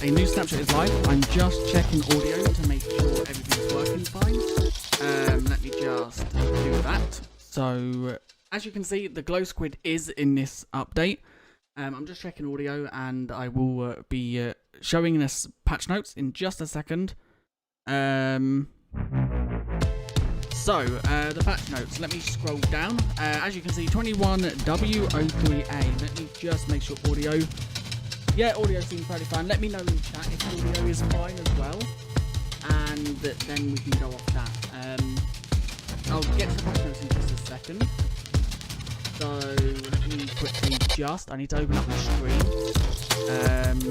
a new snapshot is live. I'm just checking audio to make sure everything's working fine. Let me just do that. So, as you can see, the glow squid is in this update. I'm just checking audio, and I will be showing this patch notes in just a second. The patch notes, let me scroll down. As you can see, 21W03Aa. Let me just make sure audio. Yeah, audio seems fairly fine. Let me know in chat if audio is fine as well. And then we can go off that. I'll get to the patch notes in just a second. So, let me quickly I need to open up the screen.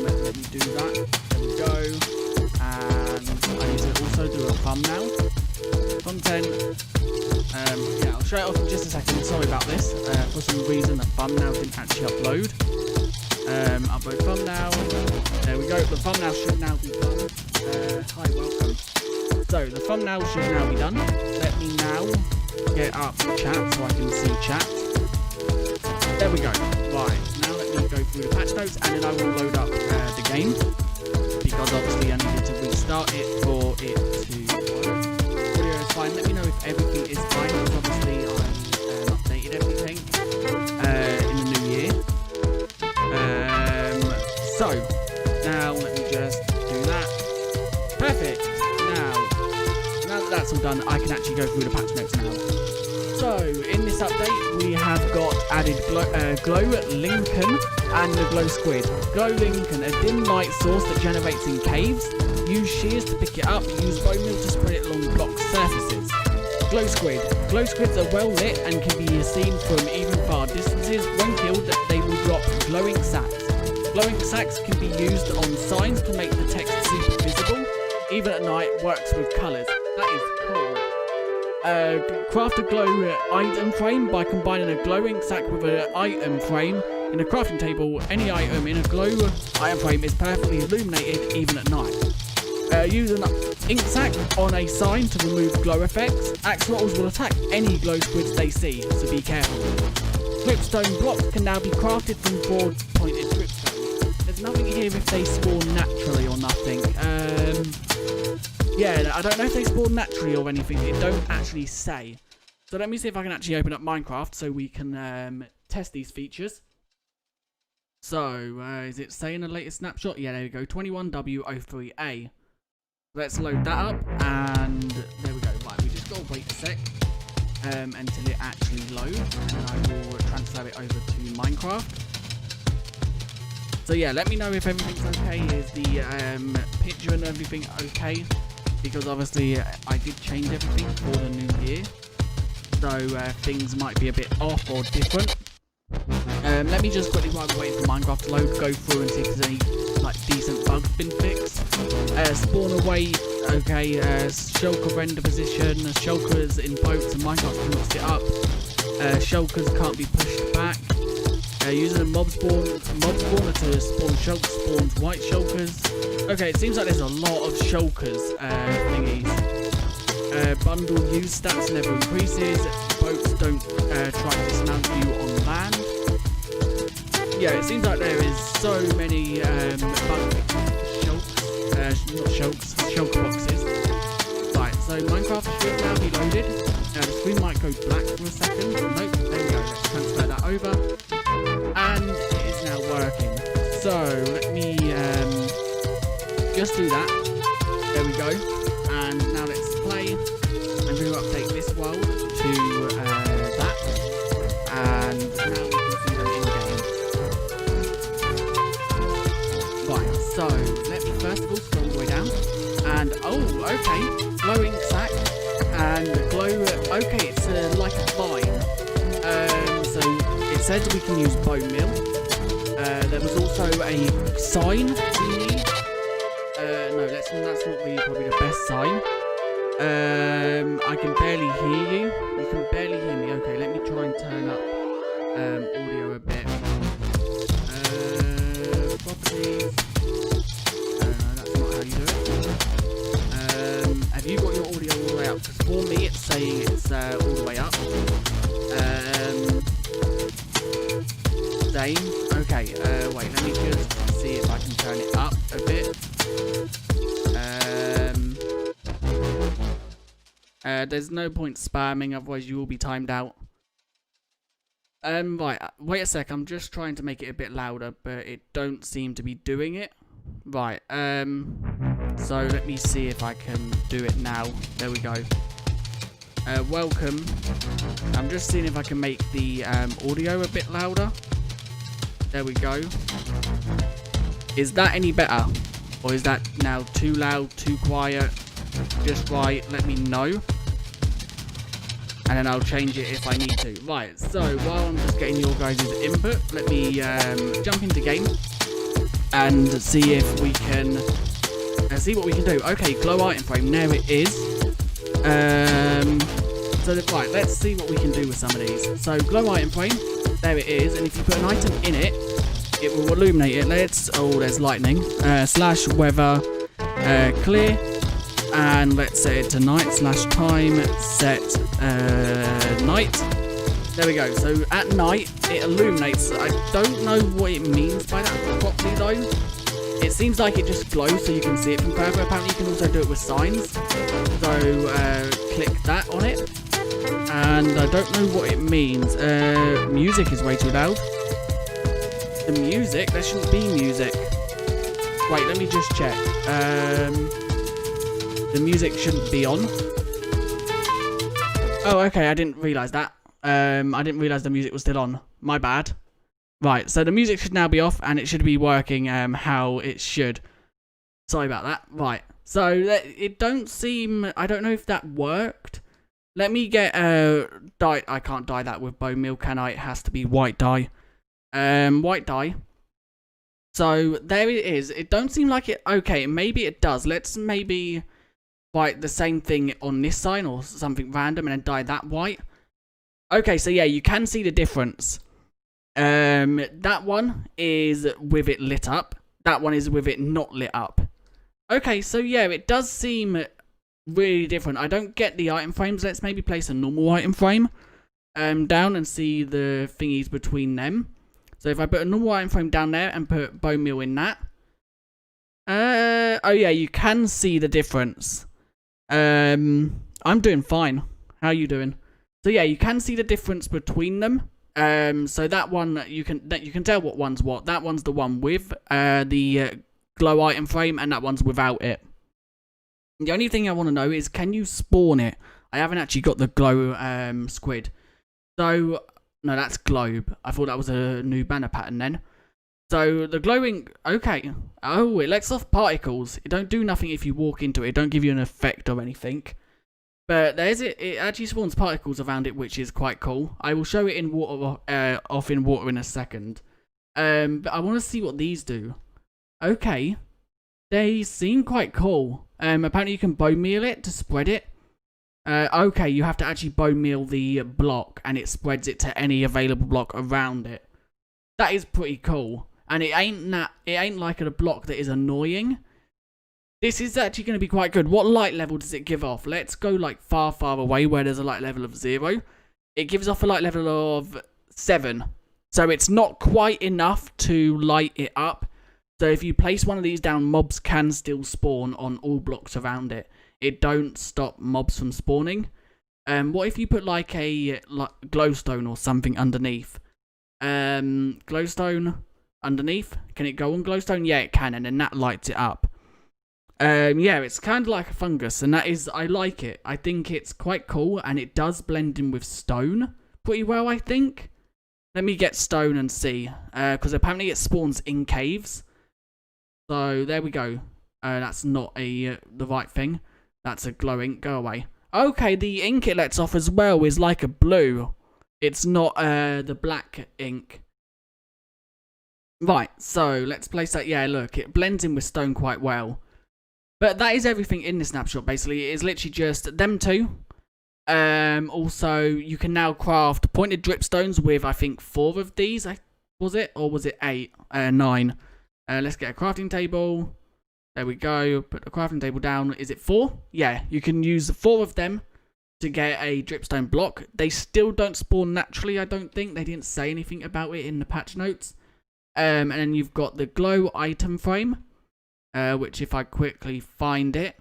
Let me do that. There we go. And I need to also do a thumbnail. Content. Yeah, I'll show it off in just a second. Sorry about this. For some reason, the thumbnail didn't actually upload. Upload thumbnail. There we go. The thumbnail should now be done. Hi, welcome. So, the thumbnail should now be done. Let me now get up chat so I can see chat. There we go. Right, now let me go through the patch notes, and then I will load up the game, because obviously I needed to restart it for it to work. Audio is fine. Let me know if everything is fine, because obviously I updated everything in the new year. So, now let me just do that. Perfect. Now that that's all done, I can actually go through the patch notes now. So, in this update, we have got added Glow Lichen and the Glow Squid. Glow Lichen, a dim light source that generates in caves. Use shears to pick it up, use bone meal to spread it along block surfaces. Glow Squid. Glow squids are well lit and can be seen from even far distances. When killed, they will drop glowing sacks. Glowing sacks can be used on signs to make the text super visible. Even at night, works with colours. That is cool. Craft a glow item frame by combining a glowing sack with an item frame. In a crafting table, any item in a glow item frame is perfectly illuminated even at night. Use an ink sac on a sign to remove glow effects. Axolotls will attack any glow squids they see, so be careful. Dripstone blocks can now be crafted from broad pointed dripstone. There's nothing here if they spawn naturally or nothing. Yeah, I don't know if they spawn naturally or anything. It don't actually say. So let me see if I can actually open up Minecraft so we can test these features. So, is it saying the latest snapshot? Yeah, there we go. 21W03Aa. Let's load that up, and there we go. Right, we just gotta wait a sec until it actually loads, and I will transfer it over to Minecraft. So yeah, let me know if everything's okay. Is the picture and everything okay? Because obviously I did change everything for the new year, so things might be a bit off or different. Let me just quickly, while we're waiting for Minecraft to load, go through and see if there's any like decent bugs been fixed. Spawn away, okay. Shulker render position, shulkers in boats, and Minecraft cannot sit up. Shulkers can't be pushed back. Using a mob spawner to spawn shulkers spawns white shulkers. Okay, it seems like there's a lot of shulkers thingies. Bundle use stats never increases. Boats don't try to dismount you on land. Yeah, it seems like there is so many bug shulker boxes. Right, so Minecraft should now be loaded. The screen might go black for a second. Nope, there we go. Let's transfer that over. And it is now working. So let me just do that. There we go. And now let's play. I'm going to update this world to that. And now we can see them in game. Right, so let me first of all scroll all the way down. And oh, okay, glowing sack and glow. Okay, it's like a vine. So it says we can use bone meal. There was also a sign we need. No, that's not probably the best sign. I can barely hear you. You can barely hear me. Okay, let me try and turn up audio a bit. Properties. No, that's not how you do it. Have you got your audio all the way up? Because for me, it's saying it's all the way up. Same. Okay. Wait. Let me just see if I can turn it up a bit. There's no point spamming, otherwise you will be timed out. Right, wait a sec, I'm just trying to make it a bit louder, but it don't seem to be doing it. Right, so let me see if I can do it now. There we go. Welcome. I'm just seeing if I can make the audio a bit louder. There we go. Is that any better? Or is that now too loud, too quiet? Just right, let me know. And then I'll change it if I need to. Right, so while I'm just getting your guys' input, let me jump into game and see if we can see what we can do. Okay, glow item frame, there it is. Right, let's see what we can do with some of these. So glow item frame, there it is, and if you put an item in it, it will illuminate it. There's lightning. Slash weather clear. And let's set it to night / time set night. There we go. So at night it illuminates. I don't know what it means by that properly though. It seems like it just glows so you can see it from further. Apparently you can also do it with signs. So click that on it. And I don't know what it means. Music is way too loud. The music? There shouldn't be music. Wait, let me just check. The music shouldn't be on. Oh, okay, I didn't realise that. I didn't realise the music was still on. My bad. Right, so the music should now be off, and it should be working how it should. Sorry about that. Right, so it don't seem... I don't know if that worked. Let me get dye. I can't dye that with bone meal, can I? It has to be white dye. White dye. So there it is. It don't seem like it... Okay, maybe it does. Let's maybe... Write the same thing on this sign or something random and then dye that white. Okay, so yeah, you can see the difference. That one is with it lit up. That one is with it not lit up. Okay, so yeah, it does seem really different. I don't get the item frames. Let's maybe place a normal item frame down and see the thingies between them. So if I put a normal item frame down there and put bone meal in that. Oh yeah, you can see the difference. I'm doing fine. How are you doing? So yeah, you can see the difference between them. So that one you can tell what one's what. That one's the one with the glow item frame, and that one's without it. The only thing I want to know is, can you spawn it? I haven't actually got the glow squid. So no, that's globe. I thought that was a new banner pattern then. So the glowing, okay. Oh, it lets off particles. It don't do nothing if you walk into it. It don't give you an effect or anything. But there's it. It actually spawns particles around it, which is quite cool. I will show it in water, off in water in a second. But I want to see what these do. Okay, they seem quite cool. Apparently you can bone meal it to spread it. Okay, you have to actually bone meal the block, and it spreads it to any available block around it. That is pretty cool. And it ain't like a block that is annoying. This is actually going to be quite good. What light level does it give off? Let's go like far, far away where there's a light level of 0. It gives off a light level of 7. So it's not quite enough to light it up. So if you place one of these down, mobs can still spawn on all blocks around it. It don't stop mobs from spawning. What if you put like a glowstone or something underneath? Glowstone underneath. Can it go on glowstone? Yeah, it can, and then that lights it up. Yeah, it's kind of like a fungus, and that is, I like it. I think it's quite cool, and it does blend in with stone pretty well, I think. Let me get stone and see, because apparently it spawns in caves. So there we go. That's not the right thing. That's a glowing. Go away. Okay, the ink it lets off as well is like a blue. It's not the black ink. Right, so let's place that. Yeah, look, it blends in with stone quite well. But that is everything in the snapshot, basically. It is literally just them two. Also, you can now craft pointed dripstones with, I think, 4 of these. Was it? Or was it 8? 9. Let's get a crafting table. There we go. Put the crafting table down. Is it 4? Yeah, you can use 4 of them to get a dripstone block. They still don't spawn naturally, I don't think. They didn't say anything about it in the patch notes. And then you've got the glow item frame, which if I quickly find it,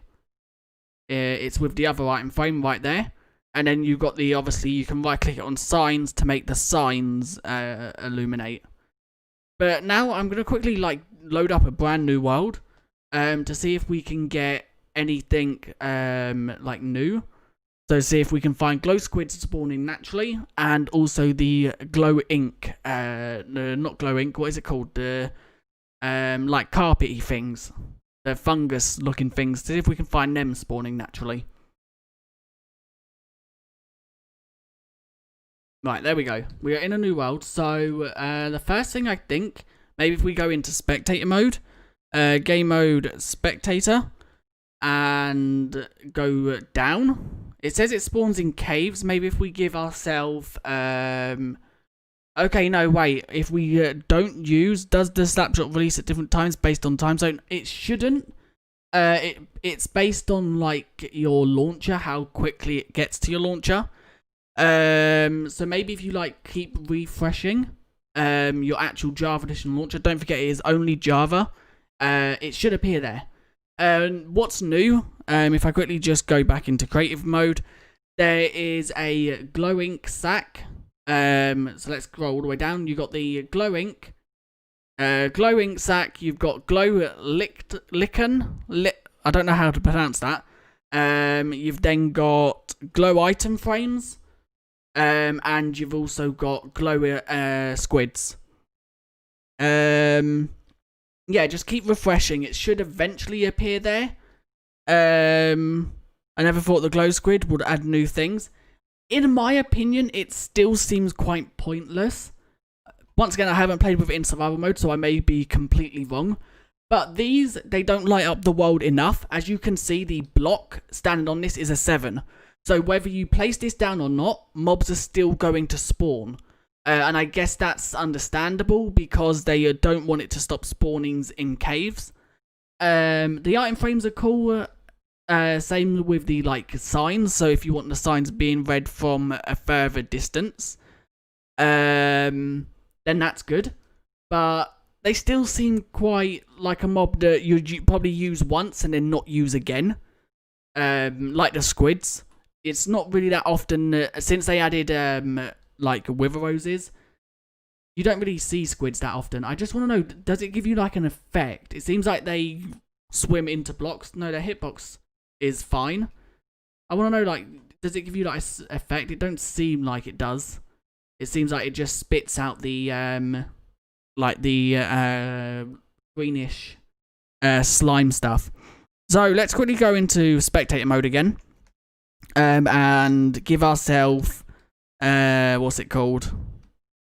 it's with the other item frame right there. And then you've got the, obviously, you can right click it on signs to make the signs illuminate. But now I'm going to quickly like load up a brand new world to see if we can get anything like new. So see if we can find glow squids spawning naturally, and also the glow ink, not glow ink, what is it called? The like carpety things, the fungus looking things. See if we can find them spawning naturally. Right, there we go. We are in a new world. So the first thing I think, maybe if we go into spectator mode, game mode spectator, and go down. It says it spawns in caves. Maybe if we give ourselves... okay, no, wait. If we don't use... Does the snapshot release at different times based on time zone? It shouldn't. It's based on, like, your launcher, how quickly it gets to your launcher. So maybe if you, like, keep refreshing your actual Java Edition launcher. Don't forget, it is only Java. It should appear there. What's new, if I quickly just go back into creative mode, there is a glow ink sack. So let's scroll all the way down. You've got the glow ink sack. You've got glow lichen. I don't know how to pronounce that. You've then got glow item frames. And you've also got glow squids. Yeah, just keep refreshing. It should eventually appear there. I never thought the glow squid would add new things. In my opinion, it still seems quite pointless. Once again, I haven't played with it in survival mode, so I may be completely wrong. But these, they don't light up the world enough. As you can see, the block standing on this is a 7. So whether you place this down or not, mobs are still going to spawn. And I guess that's understandable because they don't want it to stop spawnings in caves. The item frames are cool. Same with the like signs. So if you want the signs being read from a further distance, then that's good. But they still seem quite like a mob that you probably use once and then not use again. Like the squids. It's not really that often since they added like wither roses. You don't really see squids that often. I just want to know, does it give you like an effect? It seems like they swim into blocks. No, their hitbox is fine. I want to know, like, does it give you like an effect? It don't seem like it does. It seems like it just spits out the like the greenish slime stuff. So let's quickly go into spectator mode again. And give ourselves what's it called?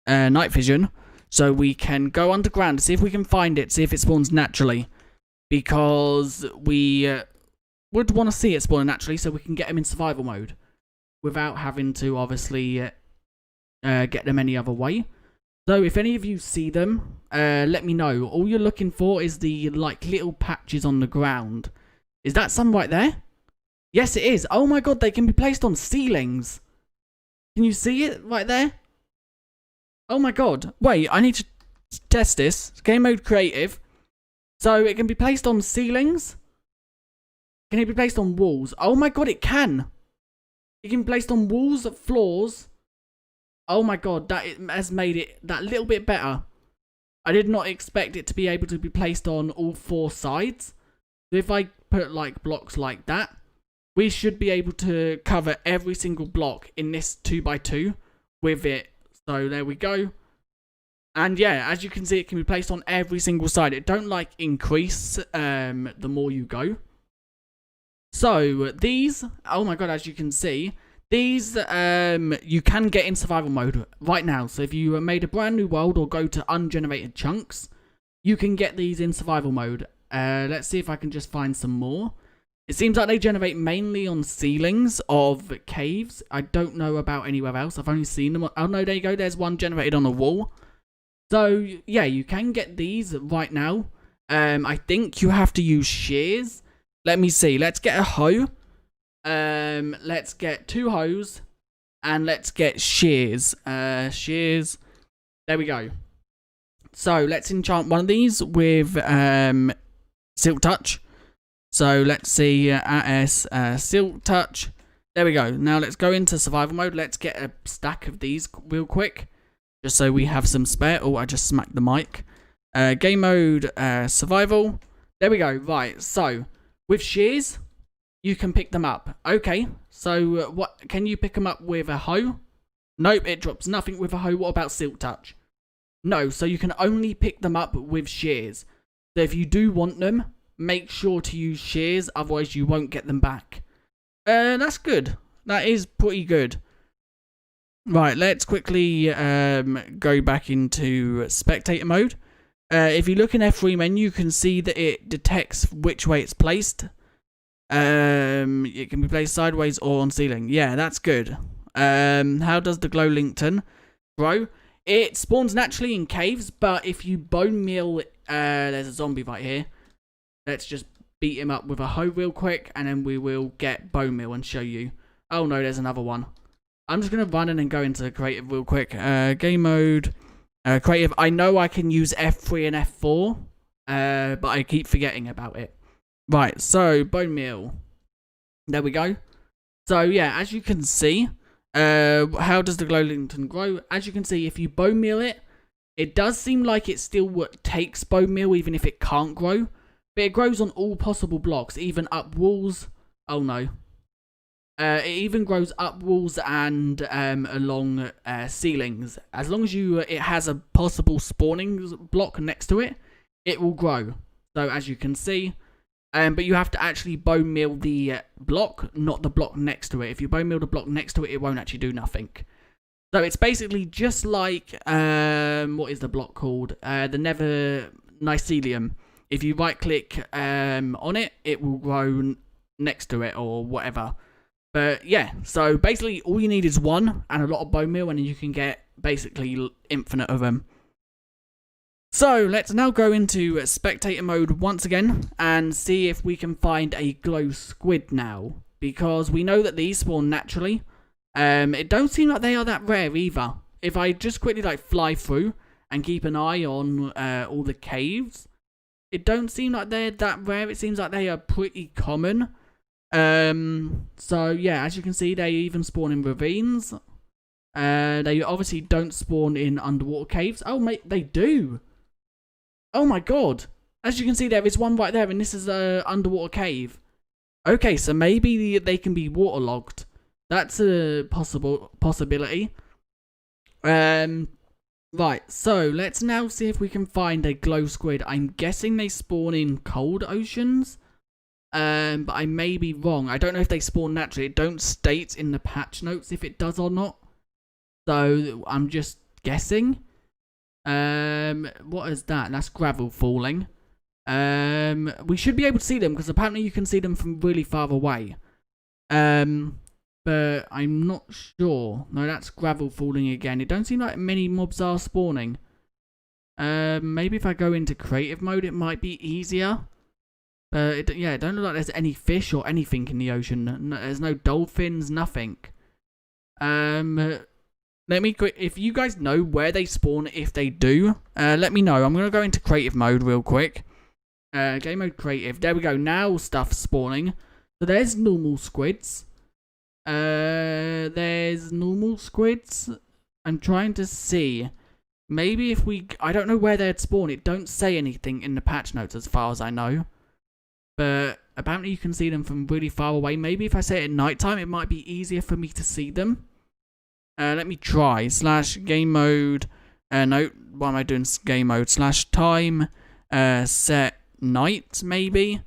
Night vision. So we can go underground, see if we can find it, see if it spawns naturally. Because we would want to see it spawn naturally so we can get them in survival mode. Without having to obviously get them any other way. So if any of you see them, let me know. All you're looking for is the like little patches on the ground. Is that some right there? Yes, it is. Oh my god, they can be placed on ceilings. Can you see it right there? Oh my god. Wait, I need to test this. Game mode creative. So it can be placed on ceilings. Can it be placed on walls? Oh my god, it can. It can be placed on walls, floors. Oh my god, that has made it that little bit better. I did not expect it to be able to be placed on all 4 sides. So if I put like blocks like that, we should be able to cover every single block in this 2x2 with it. So there we go. And yeah, as you can see, it can be placed on every single side. It don't like increase the more you go. So these, oh my god, as you can see, these you can get in survival mode right now. So if you made a brand new world or go to ungenerated chunks, you can get these in survival mode. Let's see if I can just find some more. It seems like they generate mainly on ceilings of caves. I don't know about anywhere else. I've only seen them. Oh no, there you go. There's one generated on a wall. So yeah, you can get these right now. I think you have to use shears. Let me see. Let's get a hoe. Let's get 2 hoes. And let's get shears. Shears. There we go. so let's enchant one of these with Silk Touch. So let's see, Silk Touch. There we go. Now let's go into survival mode. Let's get a stack of these real quick, just so we have some spare. Oh, I just smacked the mic. Game mode, survival. There we go. Right, so with shears, you can pick them up. Okay, so what can you pick them up with a hoe? Nope, it drops nothing with a hoe. What about Silk Touch? No, so you can only pick them up with shears. So if you do want them, make sure to use shears, otherwise you won't get them back. That's good. That is pretty good. Right, let's quickly go back into spectator mode. If you look in F3 menu, you can see that it detects which way it's placed. It can be placed sideways or on ceiling. Yeah, that's good. How does the glow Lichen grow? It spawns naturally in caves, but if you bone meal, there's a zombie right here. Let's just beat him up with a hoe real quick, and then we will get bone meal and show you. Oh no, there's another one. I'm just going to run in and go into creative real quick. Game mode, creative. I know I can use F3 and F4, but I keep forgetting about it. Right, so bone meal. There we go. So yeah, as you can see, how does the glow Lichen grow? As you can see, if you bone meal it, it does seem like it still takes bone meal even if it can't grow. But it grows on all possible blocks, even up walls. Oh no. It even grows up walls and along ceilings. As long as it has a possible spawning block next to it, it will grow. So as you can see, but you have to actually bone meal the block, not the block next to it. If you bone meal the block next to it, it won't actually do nothing. So it's basically just like, what is the block called? The Nether Mycelium. If you right click on it, it will grow next to it or whatever. But yeah, so basically all you need is one and a lot of bone meal, and then you can get basically infinite of them. So let's now go into spectator mode once again and see if we can find a glow squid now, because we know that these spawn naturally. It don't seem like they are that rare either. If I just quickly like fly through and keep an eye on all the caves, it don't seem like they're that rare. It seems like they are pretty common. So yeah, as you can see, they even spawn in ravines. They obviously don't spawn in underwater caves. Oh mate, they do. Oh my god. As you can see, there is one right there, and this is a underwater cave. Okay, so maybe they can be waterlogged. That's a possibility. Right, so let's now see if we can find a glow squid. I'm guessing they spawn in cold oceans. But I may be wrong. I don't know if they spawn naturally. It don't state in the patch notes if it does or not. So I'm just guessing. What is that? That's gravel falling. We should be able to see them because apparently you can see them from really far away. But I'm not sure. No, that's gravel falling again. It don't seem like many mobs are spawning. Maybe if I go into creative mode, it might be easier. Yeah, it don't look like there's any fish or anything in the ocean. No, there's no dolphins, nothing. Let me if you guys know where they spawn, if they do, let me know. I'm gonna go into creative mode real quick. Game mode creative. There we go. Now stuff's spawning. So there's normal squids. There's normal squids. I'm trying to see. Maybe if I don't know where they'd spawn. It don't say anything in the patch notes as far as I know. But apparently you can see them from really far away. Maybe if I say it at night time, it might be easier for me to see them. Let me try. / game mode. No, why am I doing game mode? / time. Set night, maybe.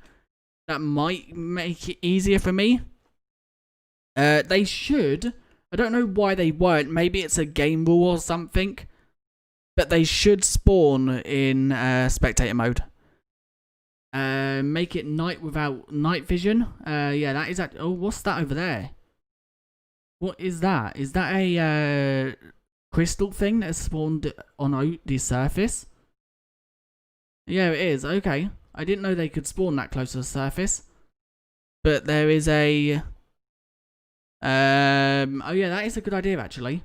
That might make it easier for me. They should. I don't know why they weren't. Maybe it's a game rule or something. But they should spawn in spectator mode. Make it night without night vision. Yeah, that is that. Oh, what's that over there? What is that? Is that a crystal thing that has spawned on the surface? Yeah, it is. Okay. I didn't know they could spawn that close to the surface. But there is a... oh yeah, that is a good idea actually.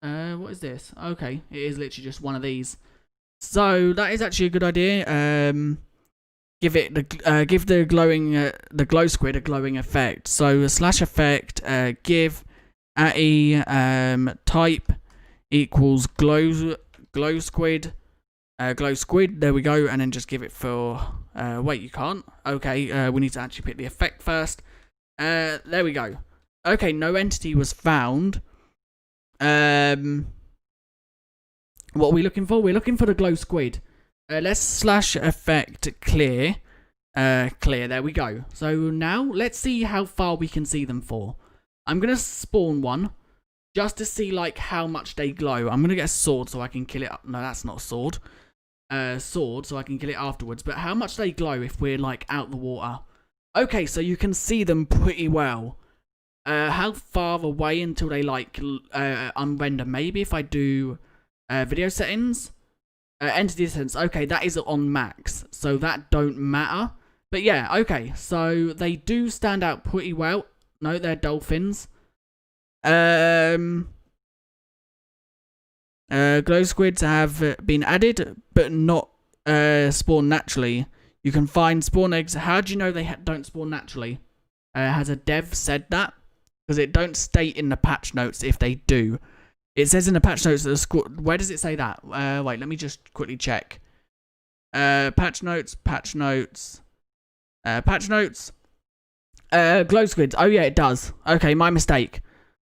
What is this? Okay, it is literally just one of these. So that is actually a good idea. Give the glow squid a glowing effect. So slash effect give type equals glow squid. Glow squid, there we go, and then just give it for wait, you can't. Okay, we need to actually pick the effect first. There we go. Okay, no entity was found. What are we looking for? We're looking for the glow squid. Let's slash effect clear. Clear, there we go. So now let's see how far we can see them for. I'm gonna spawn one just to see like how much they glow. I'm gonna get a sword so I can kill it. No, that's not a sword. Sword so I can kill it afterwards. But how much they glow if we're like out the water? Okay, so you can see them pretty well. How far away until they like unrender? Maybe if I do video settings, entity distance. Okay, that is on max, so that don't matter. But yeah, okay, so they do stand out pretty well. No, they're dolphins. Glow squids have been added, but not spawn naturally. You can find spawn eggs. How do you know they don't spawn naturally? Has a dev said that? Because it don't state in the patch notes if they do. It says in the patch notes that the squad. Where does it say that? Wait, let me just quickly check. Patch notes. Glow squids. Oh yeah, it does. Okay, my mistake.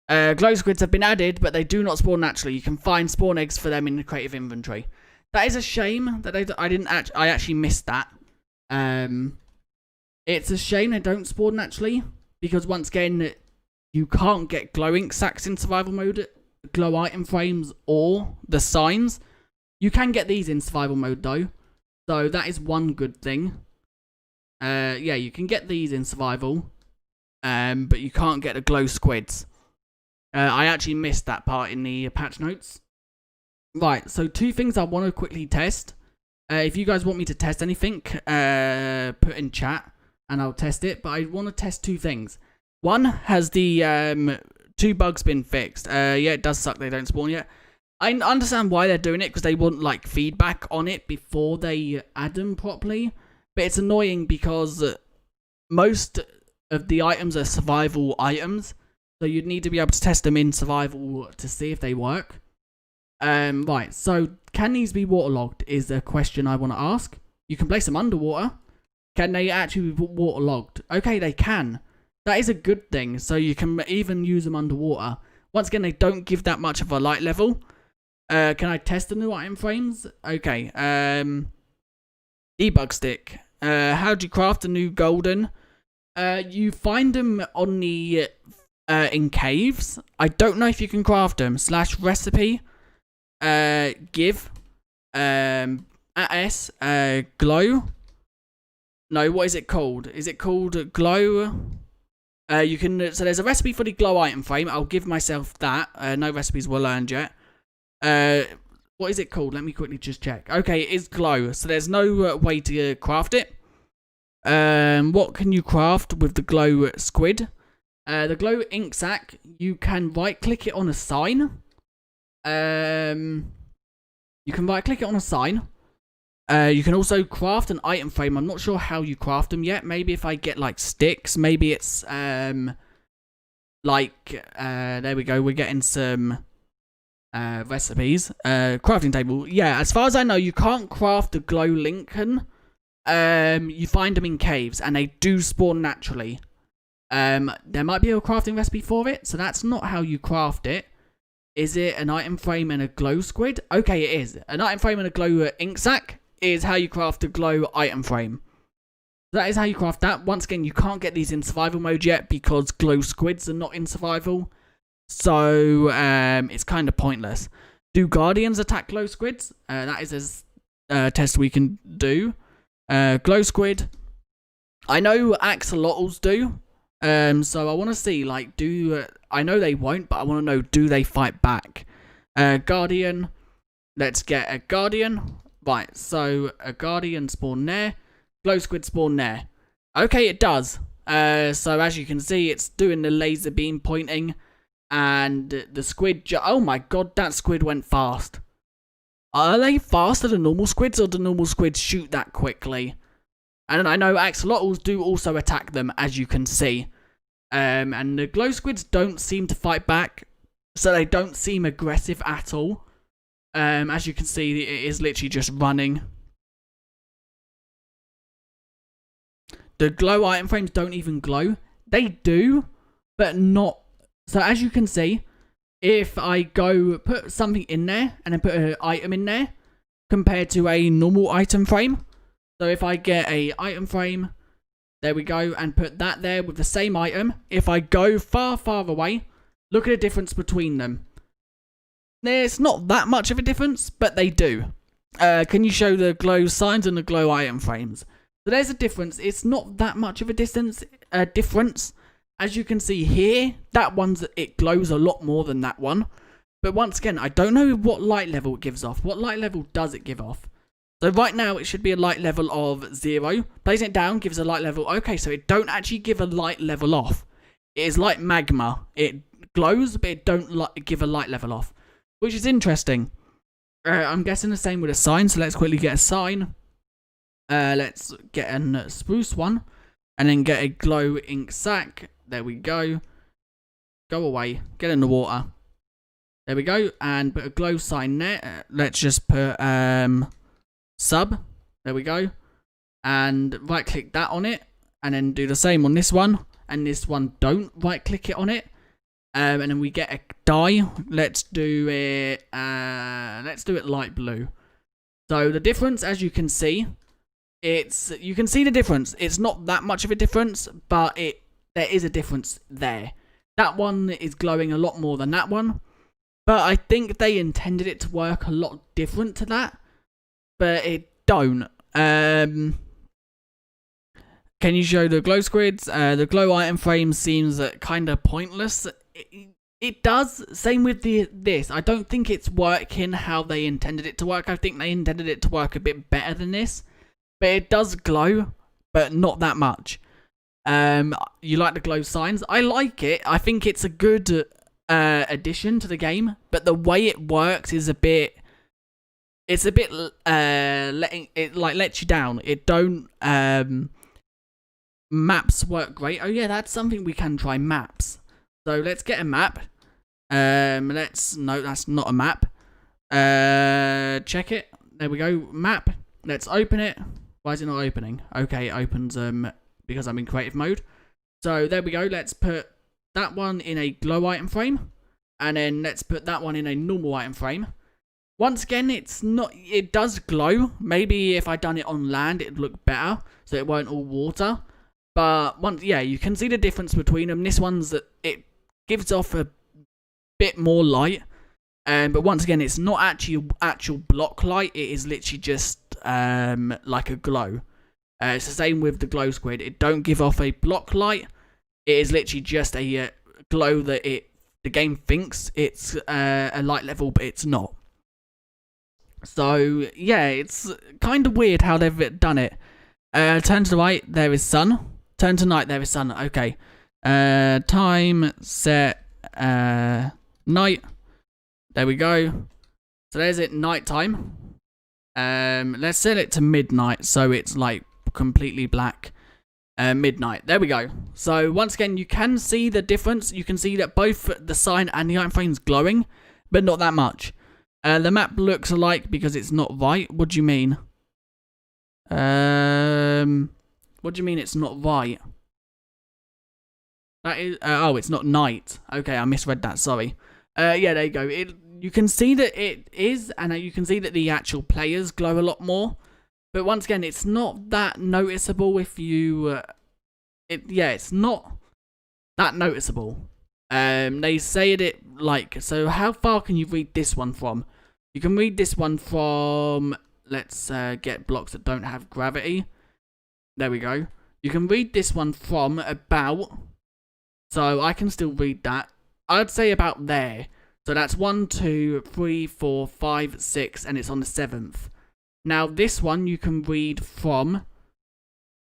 Glow squids have been added, but they do not spawn naturally. You can find spawn eggs for them in the creative inventory. That is a shame that I actually missed that. It's a shame they don't spawn naturally, because once again, you can't get glow ink sacks in survival mode, glow item frames, or the signs. You can get these in survival mode though, so that is one good thing. Yeah, you can get these in survival, but you can't get the glow squids. I actually missed that part in the patch notes. Right, so two things I want to quickly test. If you guys want me to test anything, put in chat and I'll test it. But I want to test two things. One, has the 2 bugs been fixed? Yeah, it does suck they don't spawn yet. I understand why they're doing it, because they want like feedback on it before they add them properly. But it's annoying because most of the items are survival items. So you'd need to be able to test them in survival to see if they work. Right, so can these be waterlogged is a question I want to ask. You can place them underwater. Can they actually be waterlogged? Okay, they can. That is a good thing. So you can even use them underwater. Once again, they don't give that much of a light level. Can I test the new item frames? Okay. Debug stick. How do you craft a new golden? You find them on the in caves. I don't know if you can craft them. Slash recipe. Give. AS. Glow. No, what is it called? Is it called glow? You can. So there's a recipe for the glow item frame. I'll give myself that. No recipes were learned yet. What is it called? Let me quickly just check. Okay, it is glow. So there's no way to craft it. What can you craft with the glow squid? The glow ink sac. You can right click it on a sign. You can right click it on a sign. You can also craft an item frame. I'm not sure how you craft them yet. Maybe if I get like sticks, maybe it's like there we go. We're getting some recipes. Crafting table. Yeah, as far as I know, you can't craft the glow Lichen. You find them in caves and they do spawn naturally. There might be a crafting recipe for it, so that's not how you craft it. Is it an item frame and a glow squid? Okay, it is. An item frame and a glow ink sac is how you craft a glow item frame. That is how you craft that. Once again, you can't get these in survival mode yet because glow squids are not in survival. So, it's kind of pointless. Do guardians attack glow squids? That is a test we can do. Glow squid. I know axolotls do. So I want to see, like, I know they won't, but I want to know, do they fight back? Guardian. Let's get a guardian. Right, so a guardian spawn there. Glow squid spawn there. Okay, it does. So as you can see, it's doing the laser beam pointing. And the squid, oh my god, that squid went fast. Are they faster than normal squids, or do normal squids shoot that quickly? And I know axolotls do also attack them, as you can see. And the glow squids don't seem to fight back, so they don't seem aggressive at all. As you can see, it is literally just running. The glow item frames don't even glow. They do, but not. So as you can see, if I go put something in there and then put an item in there compared to a normal item frame. So if I get a item frame, there we go, and put that there with the same item. If I go far, far away, look at the difference between them. There's not that much of a difference, but they do. Can you show the glow signs and the glow item frames? So there's a difference. It's not that much of a difference. As you can see here, that one's, it glows a lot more than that one. But once again, I don't know what light level it gives off. What light level does it give off? So right now, it should be a light level of 0. Placing it down gives a light level. Okay, so it don't actually give a light level off. It is like magma. It glows, but it don't give a light level off. Which is interesting. I'm guessing the same with a sign, so let's quickly get a sign. Let's get a spruce one. And then get a glow ink sack. There we go. Go away. Get in the water. There we go. And put a glow sign there. Let's just put sub. There we go. And right click that on it. And then do the same on this one. And this one don't right click it on it. And then we get a dye. Let's do it light blue. So the difference, as you can see, you can see the difference. It's not that much of a difference, but there is a difference there. That one is glowing a lot more than that one. But I think they intended it to work a lot different to that. But it don't. Can you show the glow squids? The glow item frame seems kind of pointless. It does. Same with this. I don't think it's working how they intended it to work. I think they intended it to work a bit better than this. But it does glow, but not that much. You like the glow signs? I like it. I think it's a good addition to the game. But the way it works is a bit. It's a bit letting it lets you down. It don't. Maps work great. Oh yeah, that's something we can try. Maps. So let's get a map. No, that's not a map. Check it. There we go. Map. Let's open it. Why is it not opening? Okay, it opens because I'm in creative mode. So there we go. Let's put that one in a glow item frame, and then let's put that one in a normal item frame. Once again, it does glow. Maybe if I done it on land, it'd look better, so it weren't all water. But yeah, you can see the difference between them. This one's it gives off a bit more light, but once again, it's not actually actual block light. It is literally just like a glow. It's the same with the glow squid. It don't give off a block light. It is literally just a glow that the game thinks it's a light level, but it's not. So yeah, it's kind of weird how they've done it. Turn to the right, there is sun. Turn to night, there is sun. Okay. Time set night. There we go. So there's it, night time. Let's set it to midnight, so it's like completely black. Midnight. There we go. So once again, you can see the difference. You can see that both the sign and the item frame's glowing, but not that much. The map looks alike because it's not right. What do you mean? What do you mean it's not right? That is. Oh, it's not night. Okay, I misread that. Sorry. Yeah, there you go. You can see that it is, and you can see that the actual players glow a lot more. But once again, it's not that noticeable if you. It's not that noticeable. They say it like, so how far can you read this one from? You can read this one from, let's get blocks that don't have gravity. There we go. You can read this one from about, so I can still read that. I'd say about there. So that's 1, 2, 3, 4, 5, 6, and it's on the 7th. Now this one you can read from,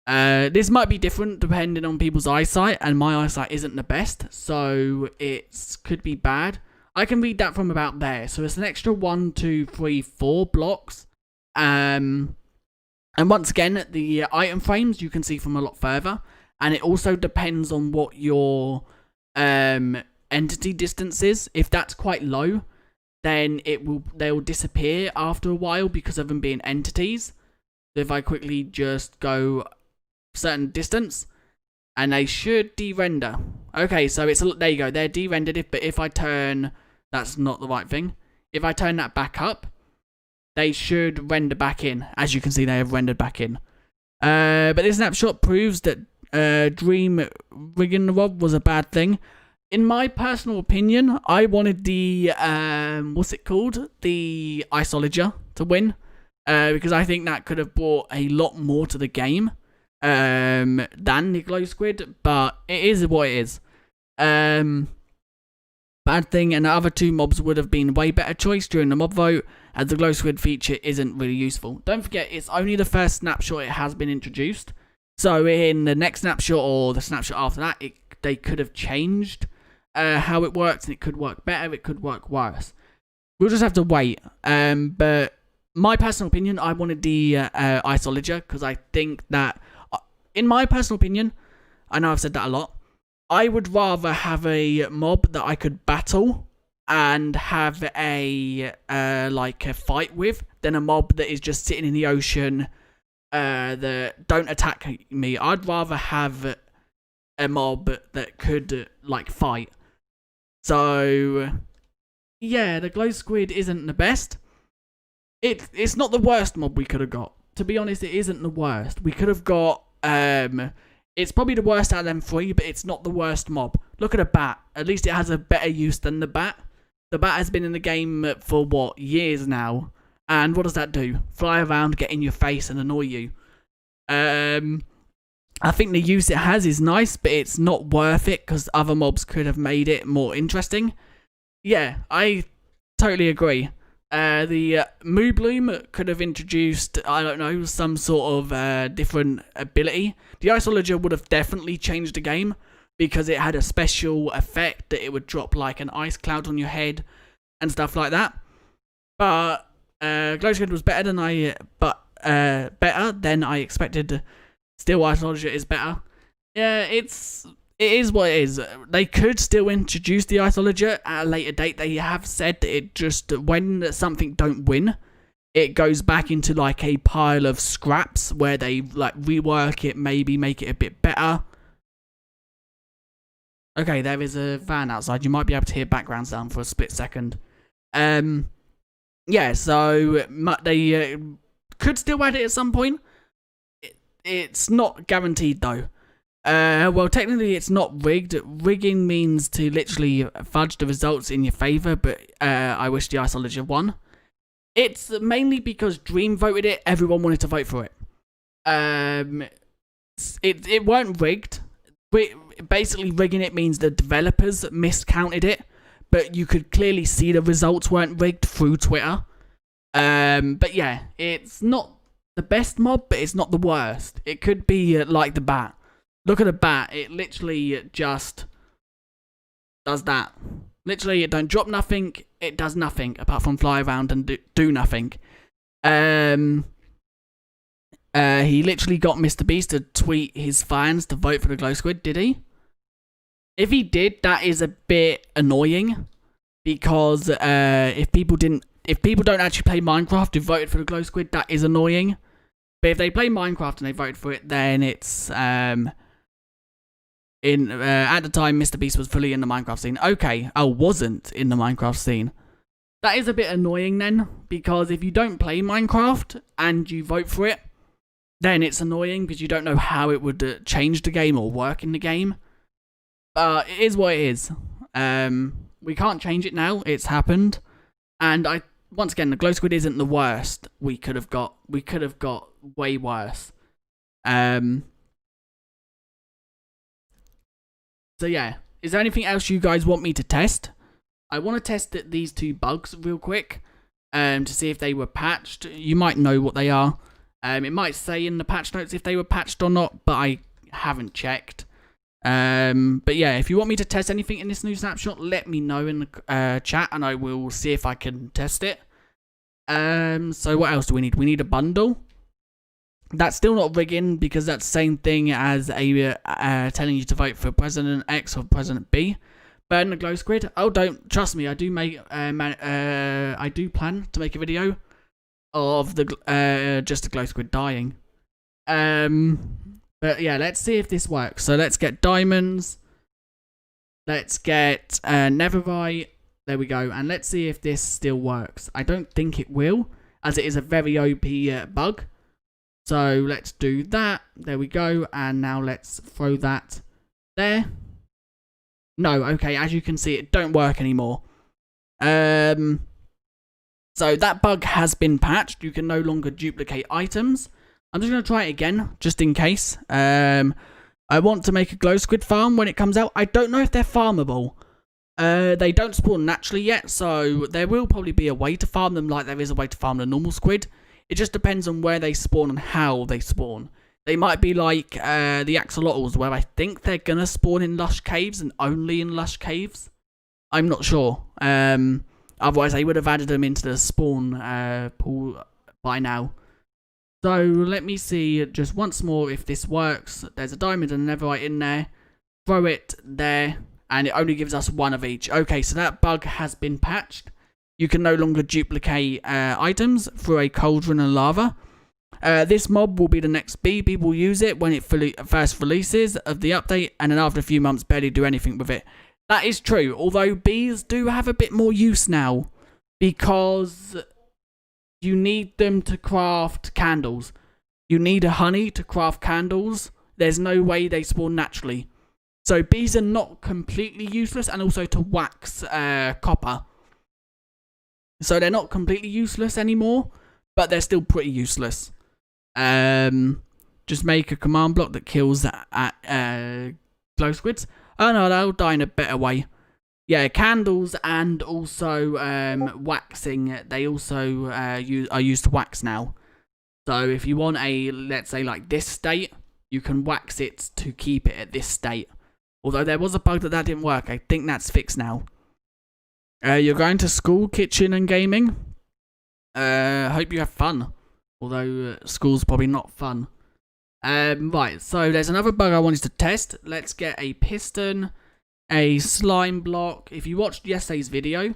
this might be different depending on people's eyesight, and my eyesight isn't the best, so it could be bad. I can read that from about there. So it's an extra 1, 2, 3, 4 blocks. And once again, the item frames you can see from a lot further. And it also depends on what your entity distance is. If that's quite low, then they'll disappear after a while because of them being entities. So if I quickly just go certain distance, and they should de-render. Okay, so there you go. They're de-rendered. But if I turn, that's not the right thing. If I turn that back up, they should render back in. As you can see, they have rendered back in. But this snapshot proves that Dream rigging the mob was a bad thing. In my personal opinion, I wanted the what's it called? The Axolotl to win. Because I think that could have brought a lot more to the game. Than the glow squid, but it is what it is. Bad thing, and the other two mobs would have been way better choice during the mob vote, as the glow squid feature isn't really useful. Don't forget, it's only the first snapshot it has been introduced, so in the next snapshot or the snapshot after that, they could have changed how it works, and it could work better, it could work worse. We'll just have to wait. But my personal opinion, I wanted the Axolotl, because I think that, in my personal opinion, I know I've said that a lot, I would rather have a mob that I could battle and have a like a fight with than a mob that is just sitting in the ocean that don't attack me. I'd rather have a mob that could like fight. So yeah, the glow squid isn't the best. It's not the worst mob we could have got. To be honest, it isn't the worst. We could have got it's probably the worst out of them three, but it's not the worst mob. Look at a bat. At least it has a better use than the bat. The bat has been in the game for, what, years now. And what does that do? Fly around, get in your face, and annoy you. I think the use it has is nice, but it's not worth it, because other mobs could have made it more interesting. Yeah, I totally agree. The Moo Bloom could have introduced, I don't know, some sort of different ability. The Axolotl would have definitely changed the game, because it had a special effect that it would drop like an ice cloud on your head and stuff like that. But glow squid was better than I expected. Still, Axolotl is better. Yeah, it is what it is. They could still introduce the Axolotl at a later date. They have said that it just, when something don't win, it goes back into like a pile of scraps where they like rework it, maybe make it a bit better. Okay, there is a van outside. You might be able to hear background sound for a split second. Yeah, so they could still add it at some point. It's not guaranteed though. Well, technically it's not rigged. Rigging means to literally fudge the results in your favour, but I wish the Axolotl won. It's mainly because Dream voted it, everyone wanted to vote for it. It weren't rigged. Basically, rigging it means the developers miscounted it, but you could clearly see the results weren't rigged through Twitter. But yeah, it's not the best mob, but it's not the worst. It could be like the bat. Look at the bat. It literally just does that. Literally, it don't drop nothing. It does nothing apart from fly around and do nothing. He literally got Mr. Beast to tweet his fans to vote for the glow squid, did he? If he did, that is a bit annoying, because if people don't actually play Minecraft who voted for the glow squid, that is annoying. But if they play Minecraft and they voted for it, then it's at the time Mr. Beast was fully in the Minecraft scene. Okay, I wasn't in the Minecraft scene. That is a bit annoying then, because if you don't play Minecraft and you vote for it, then it's annoying because you don't know how it would change the game or work in the game. But it is what it is. We can't change it now. It's happened. And once again, the glow squid isn't the worst we could have got. We could have got way worse. So yeah. Is there anything else you guys want me to test? I want to test these two bugs real quick. To see if they were patched. You might know what they are. It might say in the patch notes if they were patched or not, but I haven't checked. But yeah, if you want me to test anything in this new snapshot, let me know in the chat, and I will see if I can test it. So what else do we need? We need a bundle. That's still not rigging, because that's the same thing as telling you to vote for President X or President B. Burn the glow squid. Oh, don't trust me. I do make I do plan to make a video of the just the glow squid dying. But yeah, let's see if this works. So let's get diamonds. Let's get netherite. There we go. And let's see if this still works. I don't think it will, as it is a very OP bug. So let's do that. There we go. And now let's throw that there. No, okay, as you can see, it don't work anymore. So that bug has been patched. You can no longer duplicate items. I'm just going to try it again, just in case. I want to make a glow squid farm when it comes out. I don't know if they're farmable. They don't spawn naturally yet, so there will probably be a way to farm them like there is a way to farm the normal squid. It just depends on where they spawn and how they spawn. They might be like the axolotls, where I think they're going to spawn in lush caves and only in lush caves. I'm not sure. Otherwise, they would have added them into the spawn pool by now. So let me see just once more if this works. There's a diamond and a netherite in there. Throw it there, and it only gives us one of each. Okay, so that bug has been patched. You can no longer duplicate items through a cauldron and lava. This mob will be the next bee. People will use it when it first releases of the update, and then after a few months barely do anything with it. That is true, although bees do have a bit more use now, because you need them to craft candles. You need a honey to craft candles. There's no way they spawn naturally. So bees are not completely useless, and also to wax copper. So they're not completely useless anymore, but they're still pretty useless. Just make a command block that kills glow squids. Oh no, they'll die in a better way. Yeah, candles and also waxing. They also are used to wax now. So if you want a, let's say like this state, you can wax it to keep it at this state. Although there was a bug that didn't work. I think that's fixed now. You're going to school, kitchen, and gaming. Hope you have fun. Although school's probably not fun. Right, so there's another bug I wanted to test. Let's get a piston, a slime block. If you watched yesterday's video,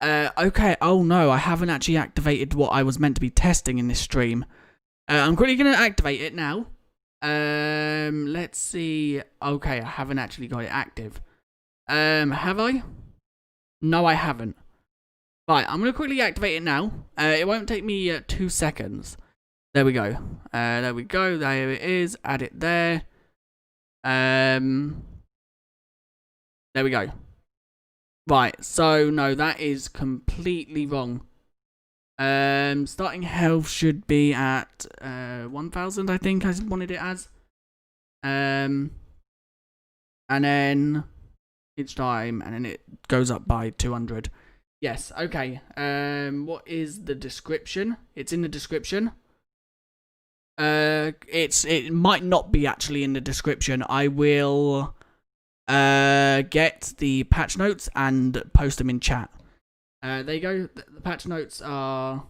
okay. Oh no, I haven't actually activated what I was meant to be testing in this stream. I'm quickly going to activate it now. Let's see. Okay, I haven't actually got it active. Have I? No, I haven't. Right, I'm going to quickly activate it now. It won't take me 2 seconds. There we go. There we go. There it is. Add it there. There we go. Right, so no, that is completely wrong. Starting health should be at 1000, I think I wanted it as. And then each time, and then it goes up by 200. Yes, okay. What is the description? It's in the description. It might not be actually in the description. I will get the patch notes and post them in chat. There you go. The patch notes are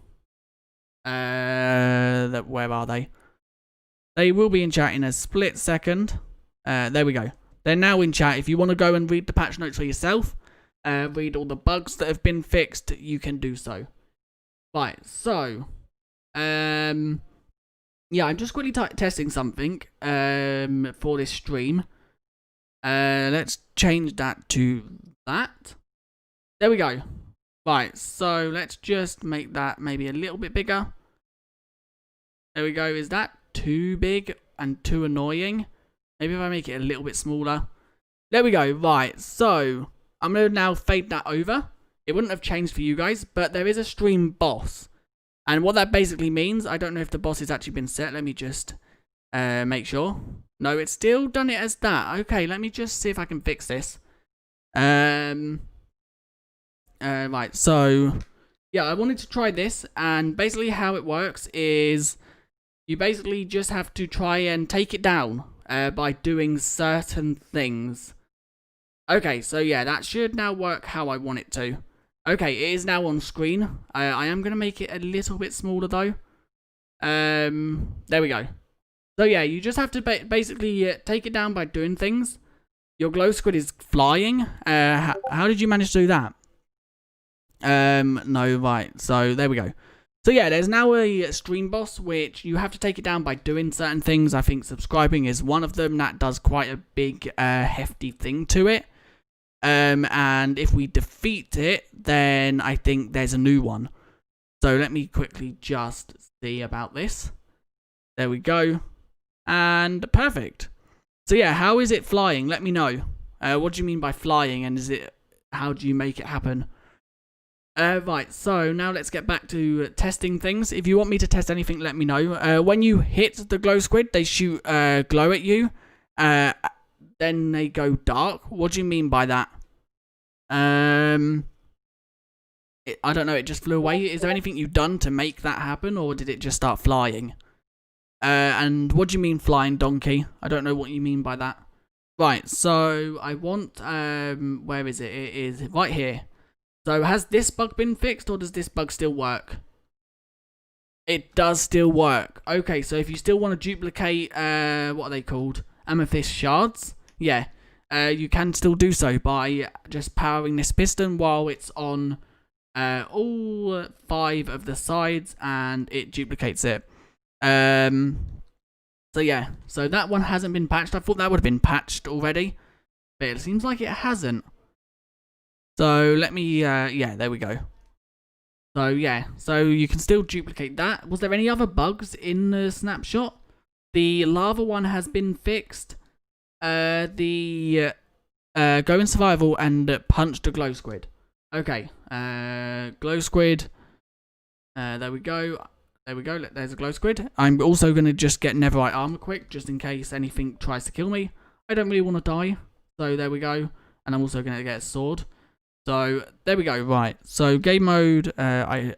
where are they? They will be in chat in a split second. There we go. They're now in chat. If you want to go and read the patch notes for yourself, read all the bugs that have been fixed, you can do so. Right, so yeah, I'm just quickly testing something for this stream. Let's change that to that. There we go. Right, so let's just make that maybe a little bit bigger. There we go. Is that too big and too annoying? Maybe if I make it a little bit smaller. There we go. Right, so I'm going to now fade that over. It wouldn't have changed for you guys, but there is a stream boss. And what that basically means, I don't know if the boss has actually been set. Let me just make sure. No, it's still done it as that. Okay, let me just see if I can fix this. Right, so yeah, I wanted to try this, and basically how it works is you basically just have to try and take it down. by doing certain things. Okay, so yeah, that should now work how I want it to. Okay, it is now on screen. I am going to make it a little bit smaller though. There we go. So yeah, you just have to basically take it down by doing things. Your glow squid is flying. How did you manage to do that? No, right. So there we go. So yeah, there's now a stream boss, which you have to take it down by doing certain things. I think subscribing is one of them. That does quite a big, hefty thing to it. And if we defeat it, then I think there's a new one. So let me quickly just see about this. There we go. And perfect. So yeah, how is it flying? Let me know. What do you mean by flying, and how do you make it happen? Right, so now let's get back to testing things. If you want me to test anything, let me know. When you hit the glow squid, they shoot glow at you. Then they go dark. What do you mean by that? I don't know, it just flew away. Is there anything you've done to make that happen, or did it just start flying? And what do you mean flying, donkey? I don't know what you mean by that. Right, so I want, where is it? It is right here. So has this bug been fixed, or does this bug still work? It does still work. Okay, so if you still want to duplicate, what are they called? Amethyst shards? Yeah, you can still do so by just powering this piston while it's on all 5 of the sides, and it duplicates it. So yeah, so that one hasn't been patched. I thought that would have been patched already, but it seems like it hasn't. So let me, yeah, there we go. So yeah, so you can still duplicate that. Was there any other bugs in the snapshot? The lava one has been fixed. The go in survival and punch the glow squid. Okay, glow squid. There we go. There we go. There's a glow squid. I'm also going to just get netherite armor quick, just in case anything tries to kill me. I don't really want to die. So there we go. And I'm also going to get a sword. So there we go. Right. So game mode. I'm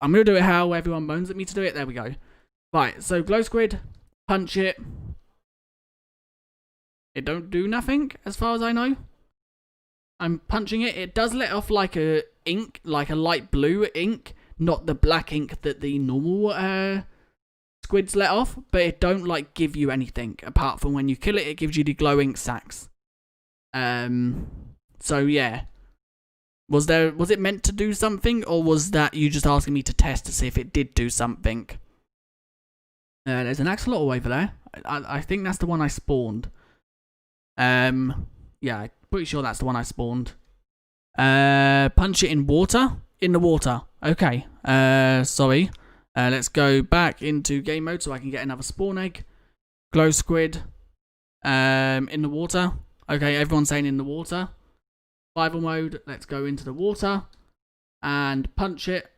going to do it how everyone moans at me to do it. There we go. Right. So glow squid. Punch it. It don't do nothing as far as I know. I'm punching it. It does let off like a ink, like a light blue ink. Not the black ink that the normal squids let off, but it don't like give you anything apart from when you kill it. It gives you the glow ink sacks. So yeah, was it meant to do something, or was that you just asking me to test to see if it did do something? There's an axolotl over there. I think that's the one I spawned. Yeah, I'm pretty sure that's the one I spawned. Punch it in water. In the water. Okay. Sorry. Let's go back into game mode so I can get another spawn egg. Glow squid. In the water. Okay, everyone's saying in the water. Survival mode. Let's go into the water. And punch it.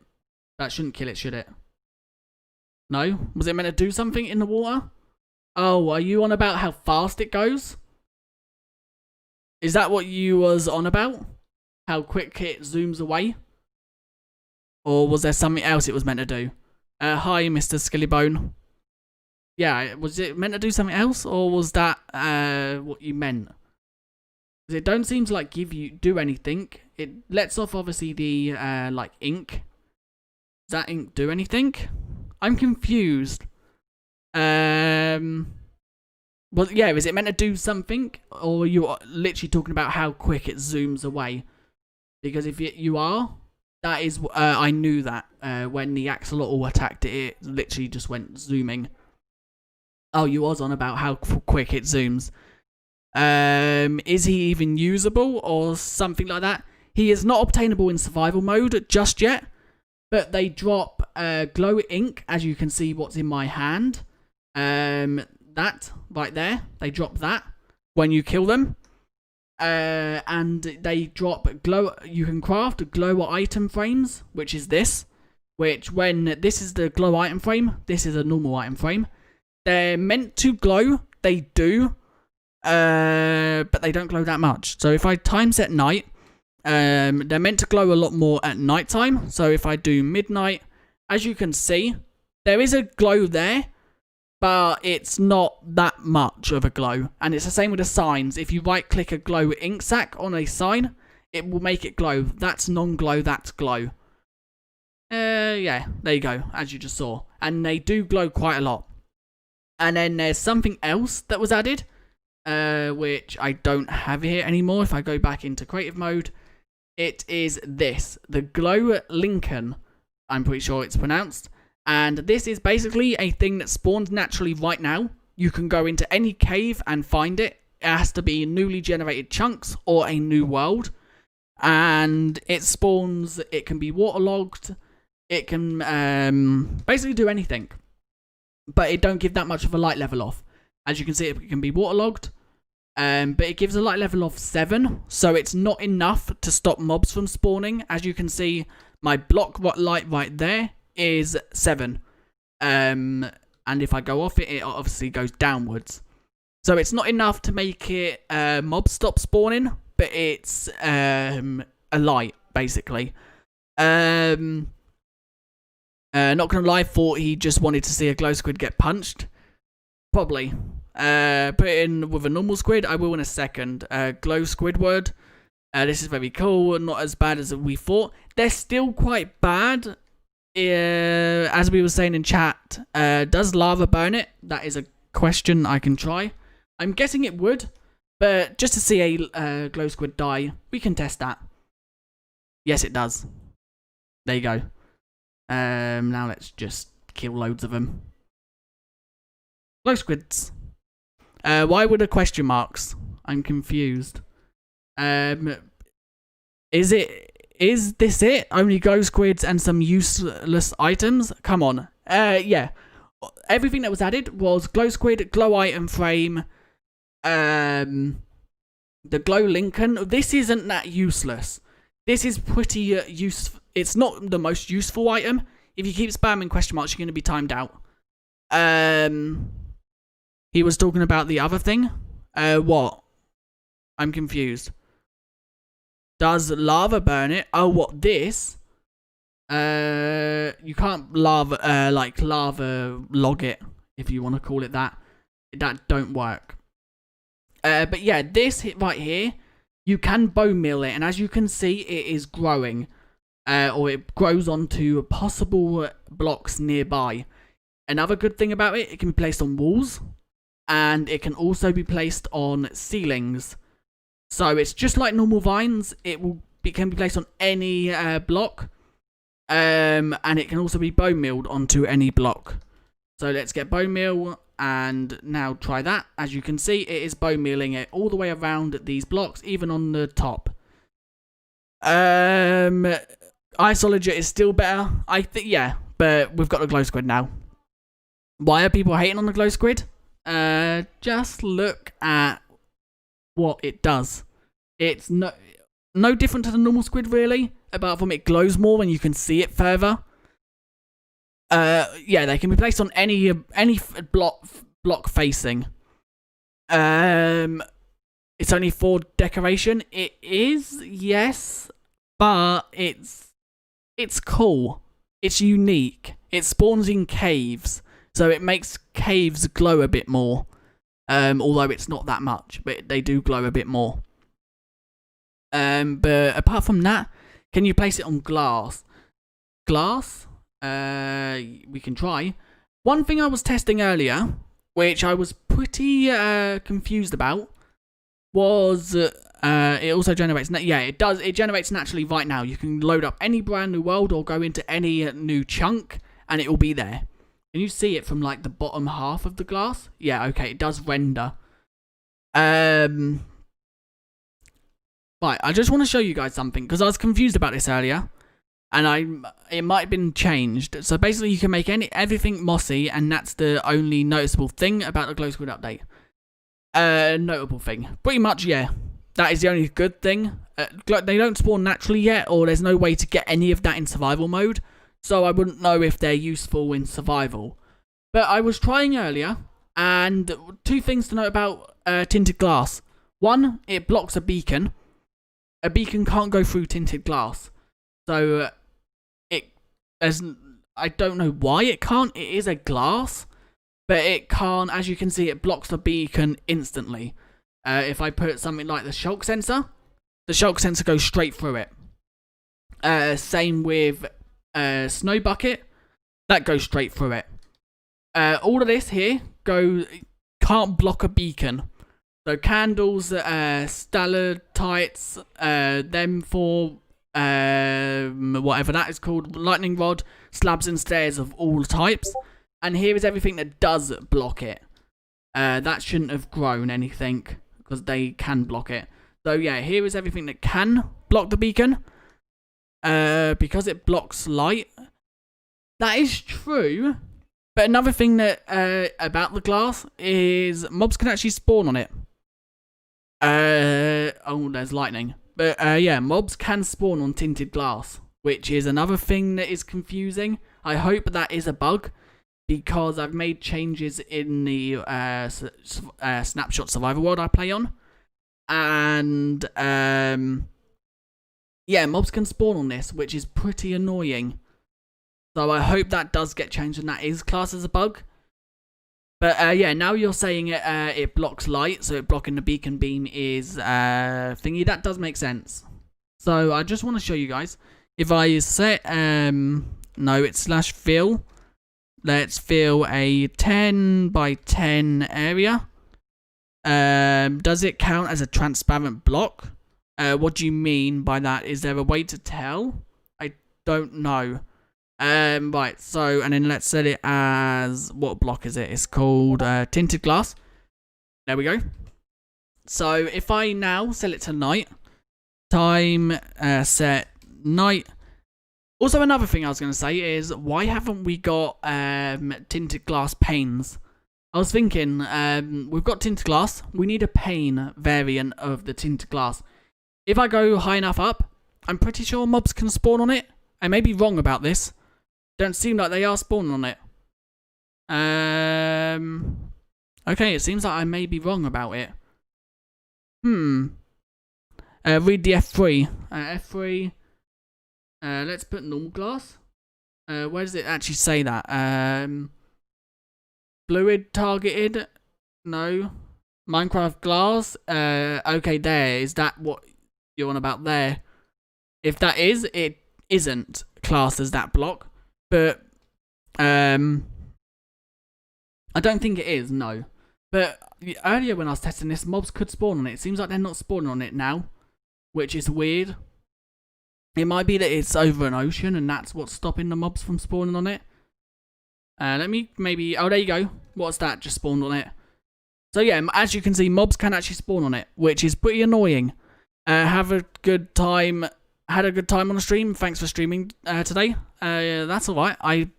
That shouldn't kill it, should it? No? Was it meant to do something in the water? Oh, are you on about how fast it goes? Is that what you was on about? How quick it zooms away? Or was there something else it was meant to do? Hi, Mr. Skillybone. Yeah, was it meant to do something else, or was that what you meant? Because it don't seem to like do anything. It lets off obviously the like ink. Does that ink do anything? I'm confused. Well, yeah, is it meant to do something, or are you literally talking about how quick it zooms away? Because if you are. That is, I knew that when the axolotl attacked it, it literally just went zooming. Oh, you was on about how quick it zooms. Is he even usable or something like that? He is not obtainable in survival mode just yet, but they drop glow ink, as you can see what's in my hand. That right there, they drop that when you kill them. And they drop glow. You can craft glow item frames, which is this. Which when this is the glow item frame, this is a normal item frame. They're meant to glow. They do, but they don't glow that much. So if I time set night, they're meant to glow a lot more at night time. So if I do midnight, as you can see, there is a glow there, but it's not that much of a glow. And it's the same with the signs. If you right click a glow ink sac on a sign, it will make it glow. That's non-glow, that's glow. Yeah, there you go, as you just saw. And they do glow quite a lot. And then there's something else that was added, which I don't have here anymore. If I go back into creative mode, it is this, the glow Lichen. I'm pretty sure it's pronounced. And this is basically a thing that spawns naturally right now. You can go into any cave and find it. It has to be newly generated chunks or a new world. And it spawns, it can be waterlogged. It can basically do anything. But it don't give that much of a light level off. As you can see, it can be waterlogged. But it gives a light level of 7. So it's not enough to stop mobs from spawning. As you can see, my block light right there is 7. And if I go off it, it obviously goes downwards. So it's not enough to make it mobs stop spawning. But it's a light, basically. Not gonna lie, thought he just wanted to see a glow squid get punched. Probably. Put it in with a normal squid. I will in a second. Glow Squidward. This is very cool. Not as bad as we thought. They're still quite bad. As we were saying in chat, does lava burn it? That is a question I can try. I'm guessing it would. But just to see a glow squid die, we can test that. Yes, it does. There you go. Now let's just kill loads of them. Glow squids. Why were the question marks? I'm confused. Is this it? Only glow squids and some useless items? Come on. Yeah. Everything that was added was glow squid, glow item frame, the glow Lichen. This isn't that useless. This is pretty useful. It's not the most useful item. If you keep spamming question marks, you're going to be timed out. He was talking about the other thing. What? I'm confused. Does lava burn it? Oh, what, this? You can't lava log it, if you want to call it that. That don't work. But yeah, this right here, you can bone meal it, and as you can see, it is growing. Or it grows onto possible blocks nearby. Another good thing about it, it can be placed on walls. And it can also be placed on ceilings. So it's just like normal vines. It can be placed on any block. And it can also be bone mealed onto any block. So let's get bone meal and now try that. As you can see, it is bone mealing it all the way around these blocks, even on the top. Axolotl is still better. I think, yeah, but we've got the glow squid now. Why are people hating on the glow squid? Just look at what it does. It's no different to the normal squid, really, apart from it glows more when you can see it further. Yeah, they can be placed on any block facing. It's only for decoration. It is, yes, but it's cool. It's unique. It spawns in caves. So it makes caves glow a bit more. Although it's not that much, but they do glow a bit more. But apart from that, can you place it on glass? Glass? We can try. One thing I was testing earlier, which I was pretty confused about, was it also generates. Yeah, it does. It generates naturally right now. You can load up any brand new world or go into any new chunk, and it will be there. Can you see it from like the bottom half of the glass? Yeah, okay, it does render. Right, I just want to show you guys something because I was confused about this earlier, and it might have been changed. So basically, you can make everything mossy, and that's the only noticeable thing about the glow squid update. Notable thing, pretty much, yeah. That is the only good thing. They don't spawn naturally yet, or there's no way to get any of that in survival mode. So I wouldn't know if they're useful in survival. But I was trying earlier, and two things to note about tinted glass. One, it blocks a beacon. A beacon can't go through tinted glass. So I don't know why it can't. It is a glass. but it can't, as you can see, it blocks the beacon instantly. If I put something like the shulk sensor goes straight through it. Same with snow bucket, that goes straight through it. All of this here can't block a beacon. So candles, stalactites, them four, whatever that is called, lightning rod, slabs and stairs of all types. And here is everything that does block it. That shouldn't have grown anything, because they can block it. So yeah, here is everything that can block the beacon. Because it blocks light. That is true. But another thing that about the glass is mobs can actually spawn on it. Oh, there's lightning. But yeah, mobs can spawn on tinted glass, which is another thing that is confusing. I hope that is a bug, because I've made changes in the Snapshot survival world I play on. And yeah, mobs can spawn on this, which is pretty annoying. So I hope that does get changed and that is classed as a bug. But yeah, now you're saying it blocks light, so blocking the beacon beam is thingy. That does make sense. So I just want to show you guys. If I set, no, it's /fill. Let's fill a 10 by 10 area. Does it count as a transparent block? What do you mean by that? Is there a way to tell? I don't know. Right, so, and then let's set it as, what block is it? It's called tinted glass. There we go. So if I now set it to night, time set night. Also, another thing I was going to say is, why haven't we got tinted glass panes? I was thinking, we've got tinted glass, we need a pane variant of the tinted glass. If I go high enough up, I'm pretty sure mobs can spawn on it. I may be wrong about this. Don't seem like they are spawning on it. Okay, it seems like I may be wrong about it. Read the F3. F3. Let's put normal glass. Where does it actually say that? Fluid targeted? No. Minecraft glass? Okay, there. Is that what you're on about there? If that is, it isn't classed as that block. But, I don't think it is, no. But earlier when I was testing this, mobs could spawn on it. It seems like they're not spawning on it now, which is weird. It might be that it's over an ocean and that's what's stopping the mobs from spawning on it. Let me maybe... Oh, there you go. What's that? Just spawned on it. So yeah, as you can see, mobs can actually spawn on it, which is pretty annoying. Have a good time. Had a good time on the stream. Thanks for streaming today. That's alright. I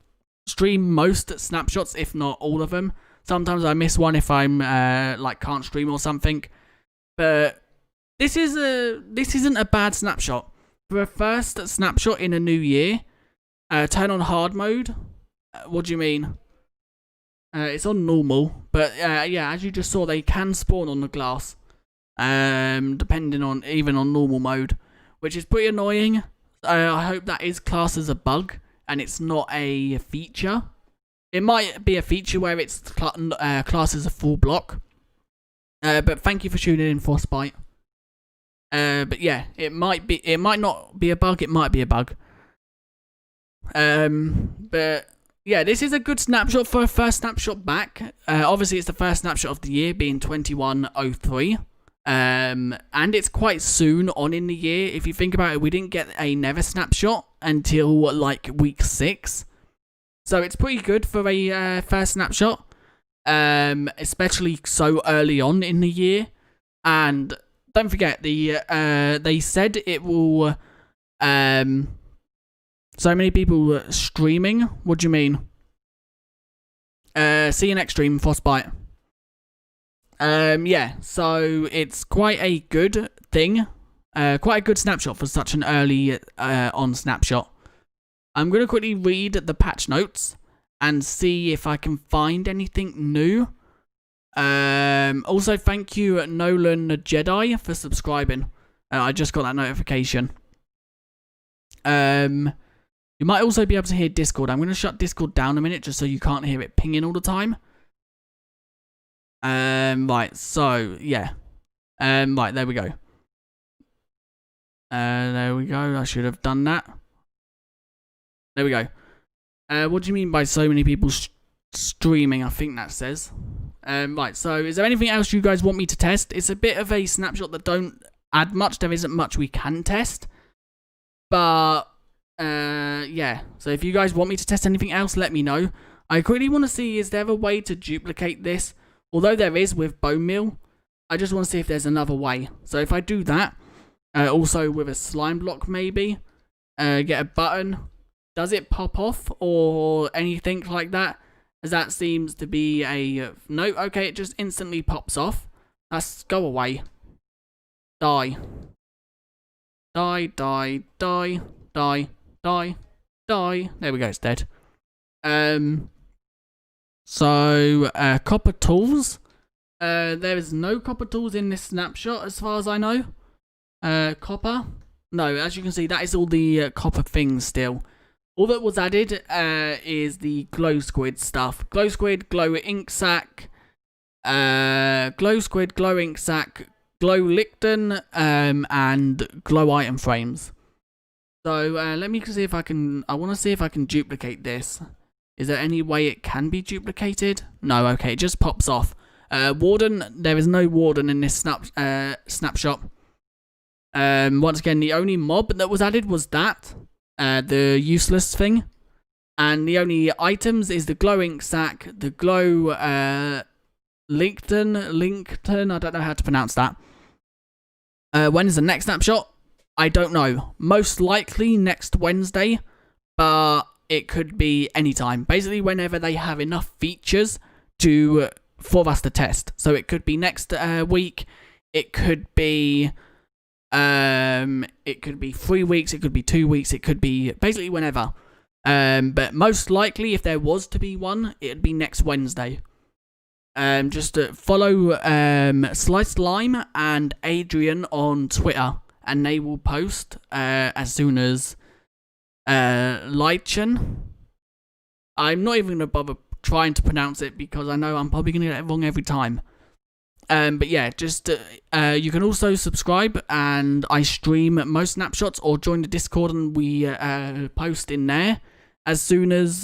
stream most snapshots, if not all of them. Sometimes I miss one if I'm like can't stream or something. But this isn't a bad snapshot. For a first snapshot in a new year, turn on hard mode. What do you mean? It's on normal, but yeah, as you just saw, they can spawn on the glass, depending on even on normal mode, which is pretty annoying. I hope that is classed as a bug and it's not a feature. It might be a feature where it's classed as a full block. But thank you for tuning in, Frostbite. But yeah, it might not be a bug. It might be a bug. But yeah, this is a good snapshot for a first snapshot back. Obviously, it's the first snapshot of the year, being 2103. And it's quite soon on in the year. If you think about it, we didn't get a Nether snapshot until like week 6. So it's pretty good for a first snapshot. Especially so early on in the year. And don't forget, they said it will... so many people streaming. What do you mean? See you next stream, Frostbite. Yeah, so it's quite a good thing. Quite a good snapshot for such an early on snapshot. I'm going to quickly read the patch notes and see if I can find anything new. Also, thank you, Nolan Jedi, for subscribing. I just got that notification. You might also be able to hear Discord. I'm going to shut Discord down a minute just so you can't hear it pinging all the time. Right, so, yeah. Right, there we go. There we go. I should have done that. There we go. What do you mean by so many people streaming? I think that says. Right, so is there anything else you guys want me to test? It's a bit of a snapshot that don't add much. There isn't much we can test. But, yeah. So if you guys want me to test anything else, let me know. I quickly want to see, is there a way to duplicate this? Although there is with bone meal, I just want to see if there's another way. So if I do that, also with a slime block maybe, get a button, does it pop off or anything like that? As that seems to be a no. Okay, it just instantly pops off. Let's go away. Die. Die, die, die, die, die, die. There we go, it's dead. So, copper tools. There is no copper tools in this snapshot as far as I know. Copper. No, as you can see, that is all the copper things still. All that was added is the glow squid stuff. Glow squid, glow ink sac, glow squid, glow ink sac, glow lichen, and glow item frames. So let me see if I can. I want to see if I can duplicate this. Is there any way it can be duplicated? No. Okay, it just pops off. Warden. There is no warden in this snapshot. Once again, the only mob that was added was that. The useless thing, and the only items is the glow ink sac, the glow lichen, I don't know how to pronounce that. When is the next snapshot? I don't know. Most likely next Wednesday, but it could be anytime. Basically, whenever they have enough features for us to test. So it could be next week. It could be 3 weeks, it could be 2 weeks, it could be basically whenever. But most likely, if there was to be one, it'd be next Wednesday. Just follow Sliced Lime and Adrian on Twitter, and they will post as soon as Lichen. I'm not even going to bother trying to pronounce it because I know I'm probably going to get it wrong every time. But yeah, just you can also subscribe, and I stream most snapshots, or join the Discord and we post in there as soon as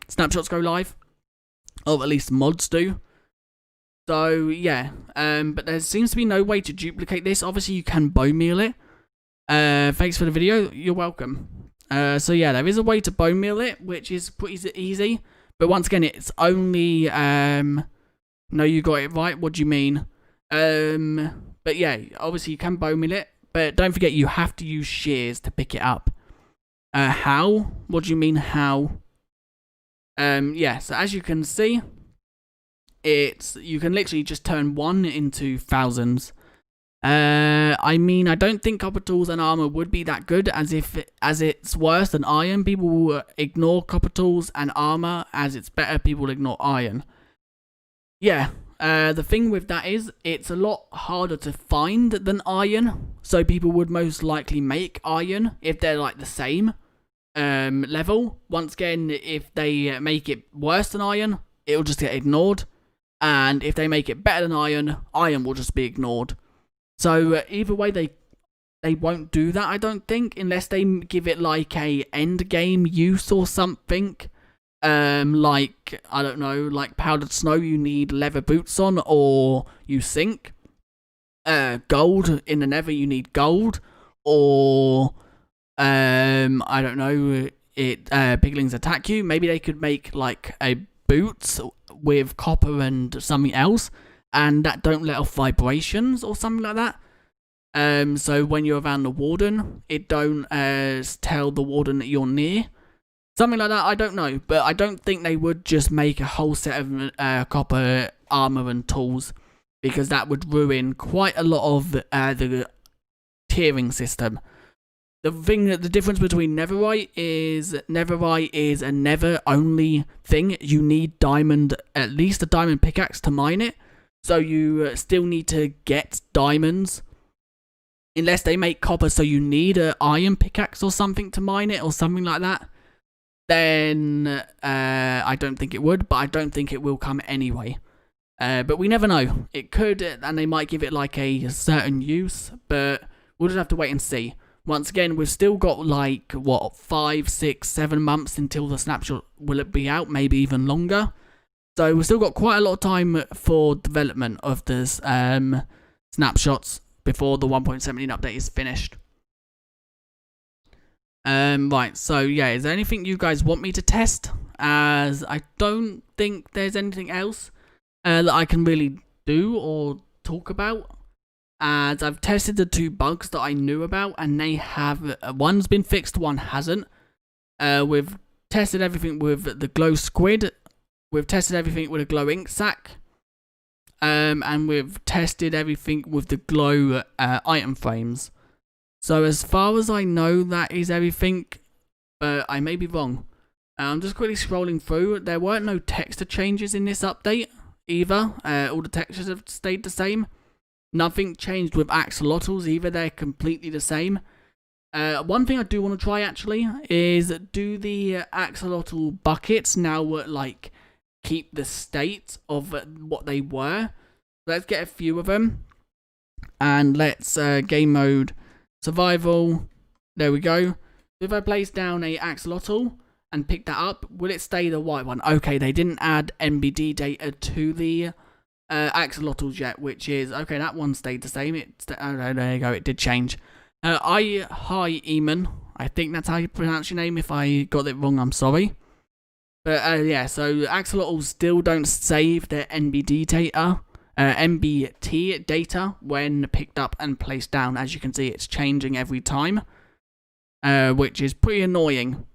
snapshots go live, or at least mods do. So yeah, but there seems to be no way to duplicate this. Obviously, you can bone meal it. Thanks for the video. You're welcome. So yeah, there is a way to bone meal it, which is pretty easy. But once again, it's only no, you got it right. What do you mean? But yeah, obviously you can bone meal it, but don't forget you have to use shears to pick it up. How? What do you mean how? Yeah, so as you can see, you can literally just turn 1 into thousands. I mean, I don't think copper tools and armor would be that good, as it's worse than iron. People will ignore copper tools and armor, as it's better. People will ignore iron. Yeah, the thing with that is, it's a lot harder to find than iron, so people would most likely make iron if they're like the same level. Once again, if they make it worse than iron, it'll just get ignored, and if they make it better than iron, iron will just be ignored. So either way, they won't do that, I don't think, unless they give it like a end game use or something. Like, I don't know, like powdered snow, you need leather boots on, or you sink. Gold in the nether, you need gold, or I don't know, piglings attack you. Maybe they could make like a boots with copper and something else, and that don't let off vibrations or something like that. So when you're around the warden, it don't tell the warden that you're near. Something like that, I don't know, but I don't think they would just make a whole set of copper armor and tools, because that would ruin quite a lot of the tiering system. The difference between netherite is a nether only thing. You need at least a diamond pickaxe to mine it, so you still need to get diamonds. Unless they make copper, so you need an iron pickaxe or something to mine it, or something like that. Then I don't think it would, but I don't think it will come anyway. But we never know. It could, and they might give it like a certain use, but we'll just have to wait and see. Once again, we've still got like, what, 5, 6, 7 months until the snapshot will it be out, maybe even longer. So we've still got quite a lot of time for development of this snapshots before the 1.17 update is finished. Right, so yeah, is there anything you guys want me to test? As I don't think there's anything else that I can really do or talk about. As I've tested the 2 bugs that I knew about, and they have, one's been fixed, one hasn't. We've tested everything with the glow squid, we've tested everything with a glow ink sac, and we've tested everything with the glow item frames. So as far as I know, that is everything, but I may be wrong. I'm just quickly scrolling through. There weren't no texture changes in this update either. All the textures have stayed the same. Nothing changed with axolotls either, they're completely the same. One thing I do want to try actually is do the axolotl buckets now like keep the state of what they were. Let's get a few of them. And let's game mode survival. There we go. If I place down a axolotl and pick that up, will it stay the white one? Okay, they didn't add NBD data to the axolotls yet, which is okay. That one stayed the same. Oh, there you go. It did change. Hi Eamon. I think that's how you pronounce your name. If I got it wrong, I'm sorry. But yeah, so axolotls still don't save their NBD data, NBT data when picked up and placed down. As you can see, it's changing every time, which is pretty annoying.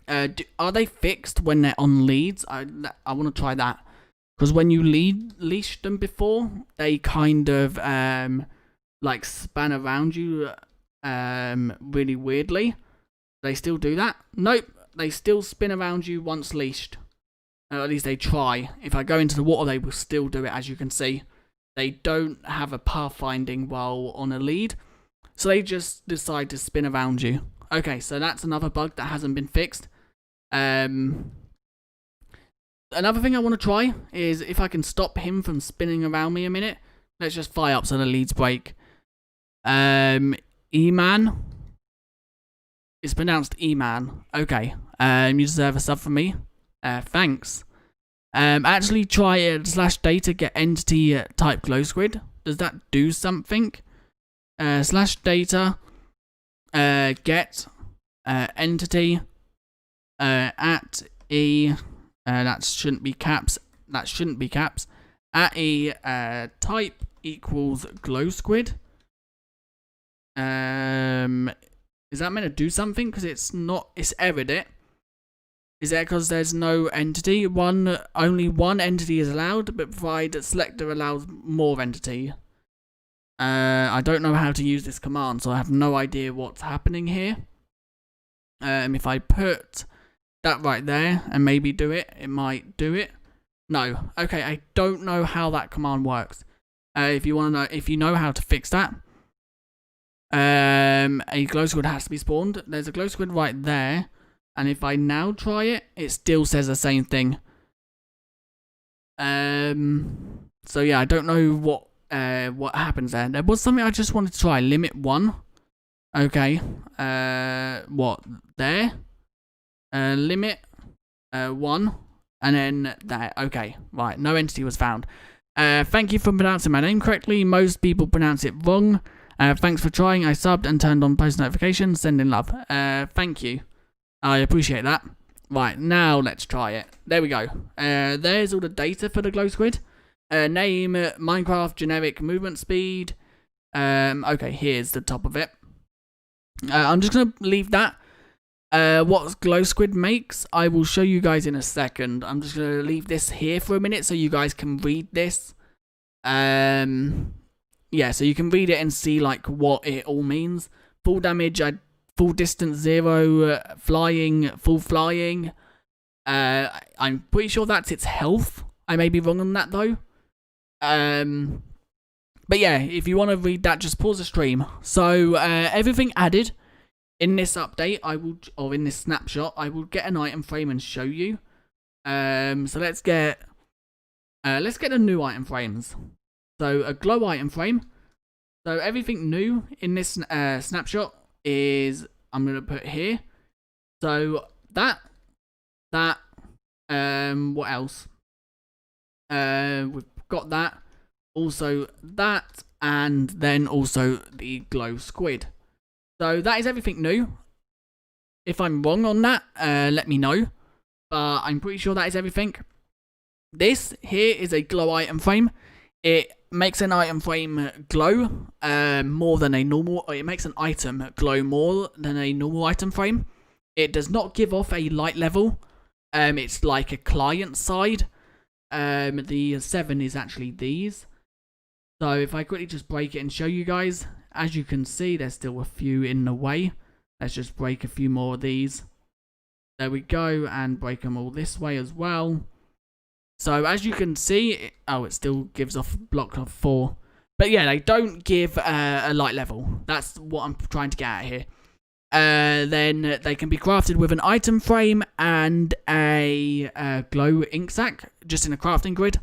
Are they fixed when they're on leads? I want to try that. Because when you leashed them before, they kind of like span around you really weirdly. They still do that? Nope, they still spin around you once leashed. At least they try. If I go into the water, they will still do it, as you can see. They don't have a pathfinding while on a lead, so they just decide to spin around you. Okay, so that's another bug that hasn't been fixed. Another thing I want to try is if I can stop him from spinning around me a minute. Let's just fire up so the leads break. E-Man. It's pronounced E-Man. Okay. You deserve a sub from me. Thanks. Actually try /data get entity type glow squid. Does that do something? /data get entity at E. That shouldn't be caps. That shouldn't be caps. At E type equals glow squid. Is that meant to do something? Because it's not. It's errored it. Is that because there's no entity? Only one entity is allowed, but provide selector allows more entity. I don't know how to use this command, so I have no idea what's happening here. If I put that right there and maybe do it, it might do it. No. Okay, I don't know how that command works. If you want to know, if you know how to fix that, a glow squid has to be spawned. There's a glow squid right there, and if I now try it, it still says the same thing. So yeah, I don't know what happens there. There was something I just wanted to try. Limit 1. Okay. What there? Limit 1, and then that. Okay, right. No entity was found. Thank you for pronouncing my name correctly. Most people pronounce it wrong. Thanks for trying. I subbed and turned on post notifications. Sending love. Thank you. I appreciate that. Right, now let's try it. There we go. There's all the data for the glow squid. Name, Minecraft, generic movement speed. Okay, here's the top of it. I'm just going to leave that. What glow squid makes, I will show you guys in a second. I'm just going to leave this here for a minute so you guys can read this. Yeah, so you can read it and see like what it all means. Full damage, full distance 0, flying, full flying. I'm pretty sure that's its health. I may be wrong on that though. But yeah, if you want to read that, just pause the stream. So everything added in this update, or in this snapshot, I will get an item frame and show you. So let's get Let's get the new item frames. So a glow item frame. So everything new in this snapshot is, I'm going to put here. So that, what else? We've got that. Also that, and then also the glow squid. So that is everything new. If I'm wrong on that, let me know. But I'm pretty sure that is everything. This here is a glow item frame. It makes an item frame glow more than a normal. It makes an item glow more than a normal item frame. It does not give off a light level. It's like a client side. The 7 is actually these. So if I quickly just break it and show you guys, as you can see, there's still a few in the way. Let's just break a few more of these. There we go, and break them all this way as well. So as you can see, it still gives off block of 4. But yeah, they don't give a light level. That's what I'm trying to get at here. Then they can be crafted with an item frame and a glow ink sac, just in a crafting grid.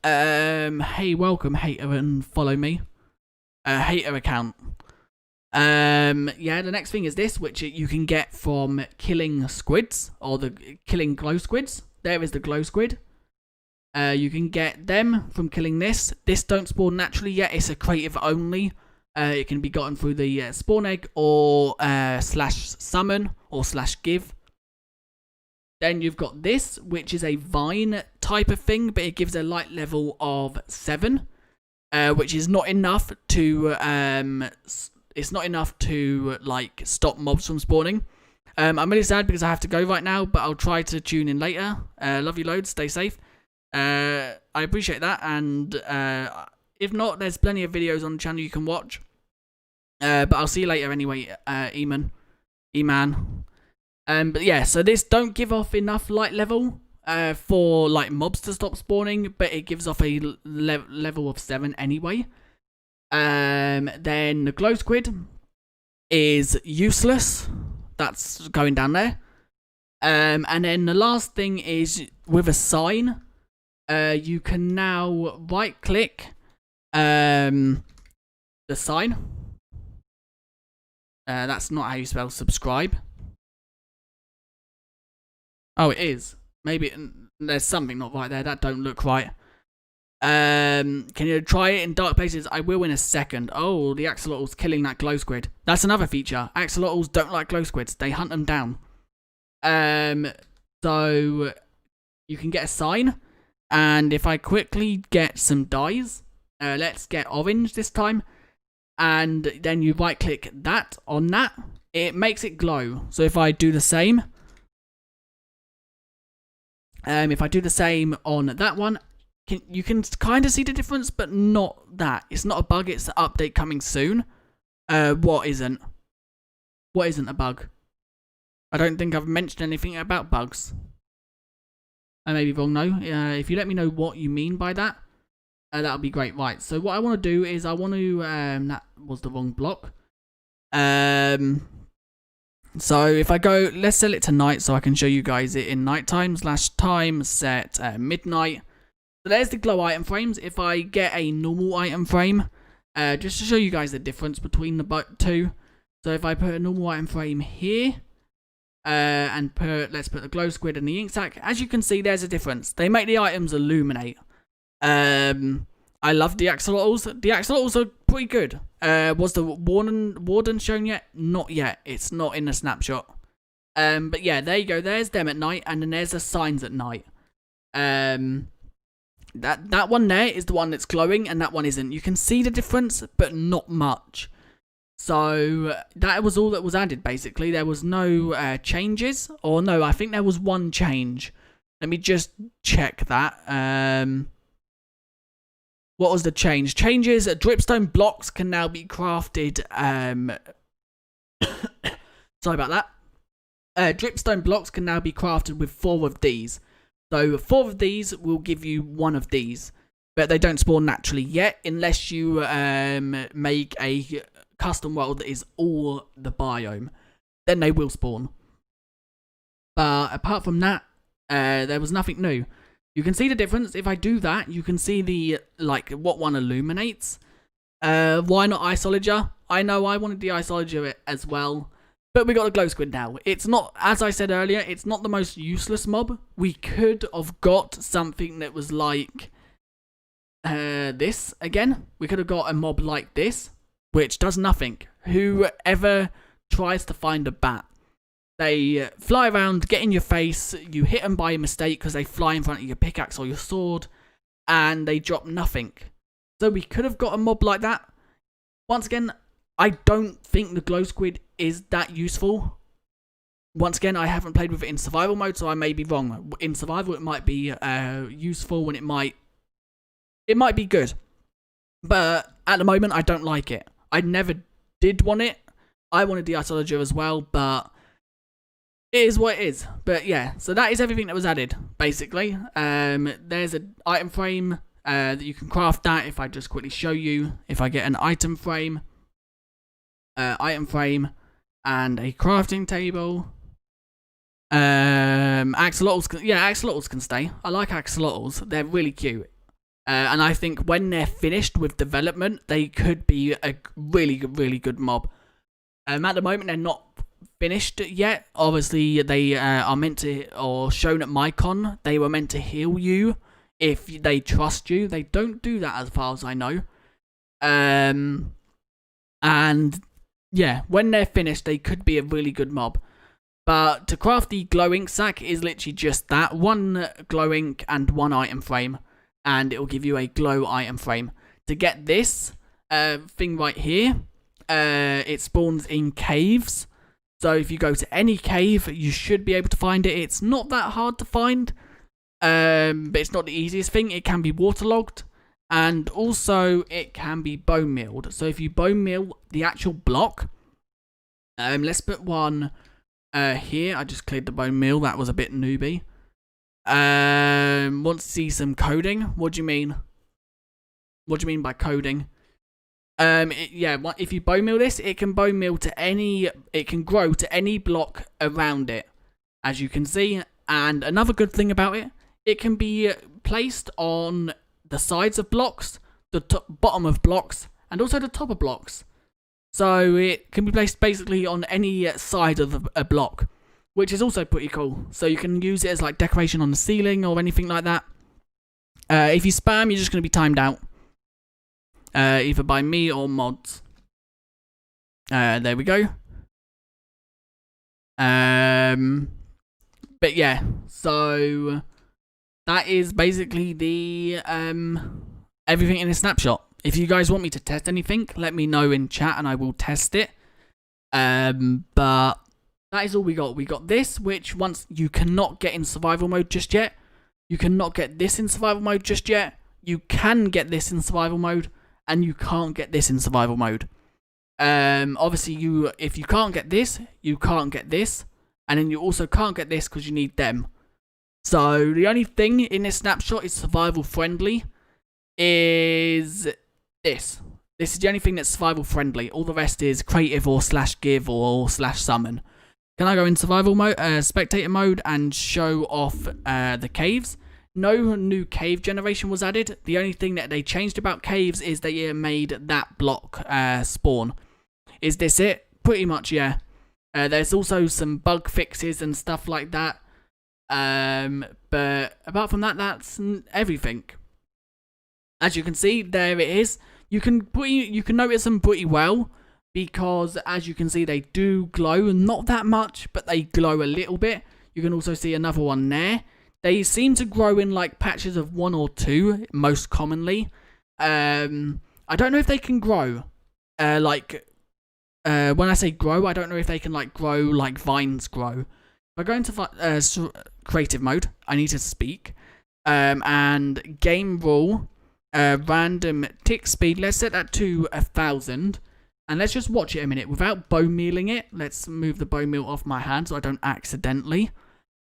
Hey, welcome, hater, and follow me. Hater account. Yeah, the next thing is this, which you can get from killing squids, or killing glow squids. There is the glow squid. You can get them from killing this. This don't spawn naturally yet. It's a creative only. It can be gotten through the spawn egg or /summon or /give. Then you've got this, which is a vine type of thing, but it gives a light level of 7, which is not enough to it's not enough to like stop mobs from spawning. I'm really sad because I have to go right now, but I'll try to tune in later. Love you loads. Stay safe. I appreciate that, and if not, there's plenty of videos on the channel you can watch. But I'll see you later anyway, E-man. But yeah, so this don't give off enough light level for like mobs to stop spawning, but it gives off a level of 7 anyway. Then the glow squid is useless. That's going down there. And then the last thing is with a sign. You can now right click the sign. That's not how you spell subscribe. Oh, it is. Maybe there's something not right there. That don't look right. Can you try it in dark places? I will in a second. Oh, the axolotl's killing that glow squid. That's another feature. Axolotls don't like glow squids. They hunt them down. So you can get a sign, and if I quickly get some dyes, let's get orange this time, and then you right click that on that, it makes it glow. So if I do the same, on that one, you can kind of see the difference, but not that. It's not a bug, it's an update coming soon. What isn't a bug? I don't think I've mentioned anything about bugs. I may be wrong though. If you let me know what you mean by that, that'll be great. Right, so what I want to do is I want to, that was the wrong block. So if I go, let's set it to night so I can show you guys it in nighttime / time set midnight. So there's the glow item frames. If I get a normal item frame, just to show you guys the difference between the two. So if I put a normal item frame here, and let's put the glow squid and the ink sac. As you can see, there's a difference. They make the items illuminate. I love the axolotls. The axolotls are pretty good. Was the warden shown yet? Not yet. It's not in the snapshot. But yeah, there you go. There's them at night, and then there's the signs at night. That one there is the one that's glowing, and that one isn't. You can see the difference, but not much. So that was all that was added, basically. There was no changes. Or no, I think there was one change. Let me just check that. What was the change? Changes, dripstone blocks can now be crafted. Sorry about that. Dripstone blocks can now be crafted with 4 of these. So 4 of these will give you 1 of these. But they don't spawn naturally yet, unless you make a custom world that is all the biome. Then they will spawn. But apart from that, there was nothing new. You can see the difference. If I do that, you can see the, like, what one illuminates. Why not Axolotl? I know I wanted the Axolotl as well. But we got a glow squid now. It's not, as I said earlier, it's not the most useless mob. We could have got something that was like this again. We could have got a mob like this, which does nothing. Whoever tries to find a bat, they fly around, get in your face, you hit them by mistake because they fly in front of your pickaxe or your sword, and they drop nothing. So we could have got a mob like that. Once again, I don't think the glow squid is that useful. Once again, I haven't played with it in survival mode, so I may be wrong. In survival, it might be useful, and it might be good. But at the moment, I don't like it. I never did want it. I wanted the Axolotl as well, but it is what it is. But yeah, so that is everything that was added, basically. There's an item frame that you can craft that. If I just quickly show you, if I get an item frame, and a crafting table. Axolotls can stay. I like axolotls. They're really cute. And I think when they're finished with development, they could be a really, really good mob. At the moment, they're not finished yet. Obviously, they are meant to, or shown at MyCon, they were meant to heal you if they trust you. They don't do that as far as I know. And yeah, when they're finished, they could be a really good mob. But to craft the glow ink sack is literally just that. One glow ink and one item frame. And it will give you a glow item frame. To get this thing right here, it spawns in caves. So if you go to any cave, you should be able to find it. It's not that hard to find. But it's not the easiest thing. It can be waterlogged. And also, it can be bone mealed. So if you bone meal the actual block, let's put one here. I just cleared the bone meal. That was a bit newbie. Want to see some coding? What do you mean? What do you mean by coding? If you bone meal this, it can bone meal to any. It can grow to any block around it, as you can see. And another good thing about it, it can be placed on the sides of blocks, the bottom of blocks, and also the top of blocks. So it can be placed basically on any side of a block, which is also pretty cool. So you can use it as like decoration on the ceiling or anything like that. If you spam, you're just going to be timed out, either by me or mods. There we go. But yeah, so that is basically the everything in a snapshot. If you guys want me to test anything, let me know in chat and I will test it. But that is all we got. We got this, which once you cannot get in survival mode just yet. You cannot get this in survival mode just yet. You can get this in survival mode, and you can't get this in survival mode. Obviously, if you can't get this, you can't get this, and then you also can't get this because you need them. So the only thing in this snapshot is survival friendly. Is this? This is the only thing that's survival friendly. All the rest is creative or /give or /summon. Can I go in survival mode, spectator mode, and show off the caves? No new cave generation was added. The only thing that they changed about caves is they made that block spawn. Is this it? Pretty much, yeah. There's also some bug fixes and stuff like that. But apart from that, that's everything. As you can see, there it is. You can notice them pretty well. Because, as you can see, they do glow. Not that much, but they glow a little bit. You can also see another one there. They seem to grow in, like, patches of 1 or 2, most commonly. I don't know if they can grow. When I say grow, I don't know if they can, like, grow like vines grow. If I go into creative mode, I need to speak. And game rule, random tick speed, let's set that to 1,000. And let's just watch it a minute without bone mealing it. Let's move the bone meal off my hand so I don't accidentally.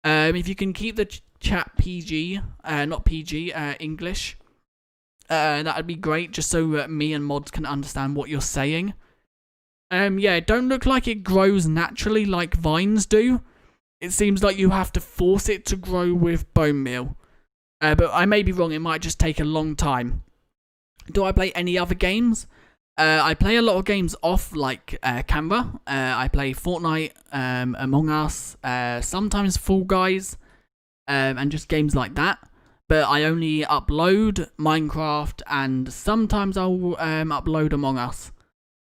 If you can keep the chat PG, not PG, English, that would be great, just so me and mods can understand what you're saying. Yeah, it don't look like it grows naturally like vines do. It seems like you have to force it to grow with bone meal. But I may be wrong. It might just take a long time. Do I play any other games? I play a lot of games off, like camera. I play Fortnite, Among Us, sometimes Fall Guys, and just games like that. But I only upload Minecraft, and sometimes I'll upload Among Us.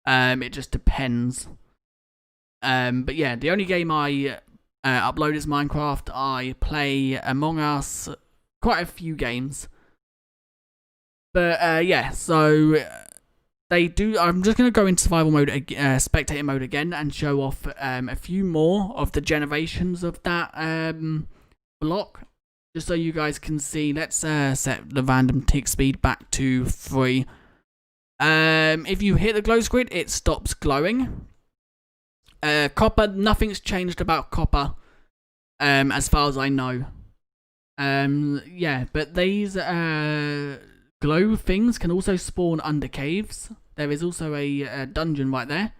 It just depends. But yeah, the only game I upload is Minecraft. I play Among Us, quite a few games. But yeah, so they do. I'm just gonna go into survival mode, spectator mode again, and show off a few more of the generations of that block, just so you guys can see. Let's set the random tick speed back to 3. If you hit the glow squid, it stops glowing. Copper, nothing's changed about copper, as far as I know. Yeah, but these glow things can also spawn under caves. There is also a dungeon right there.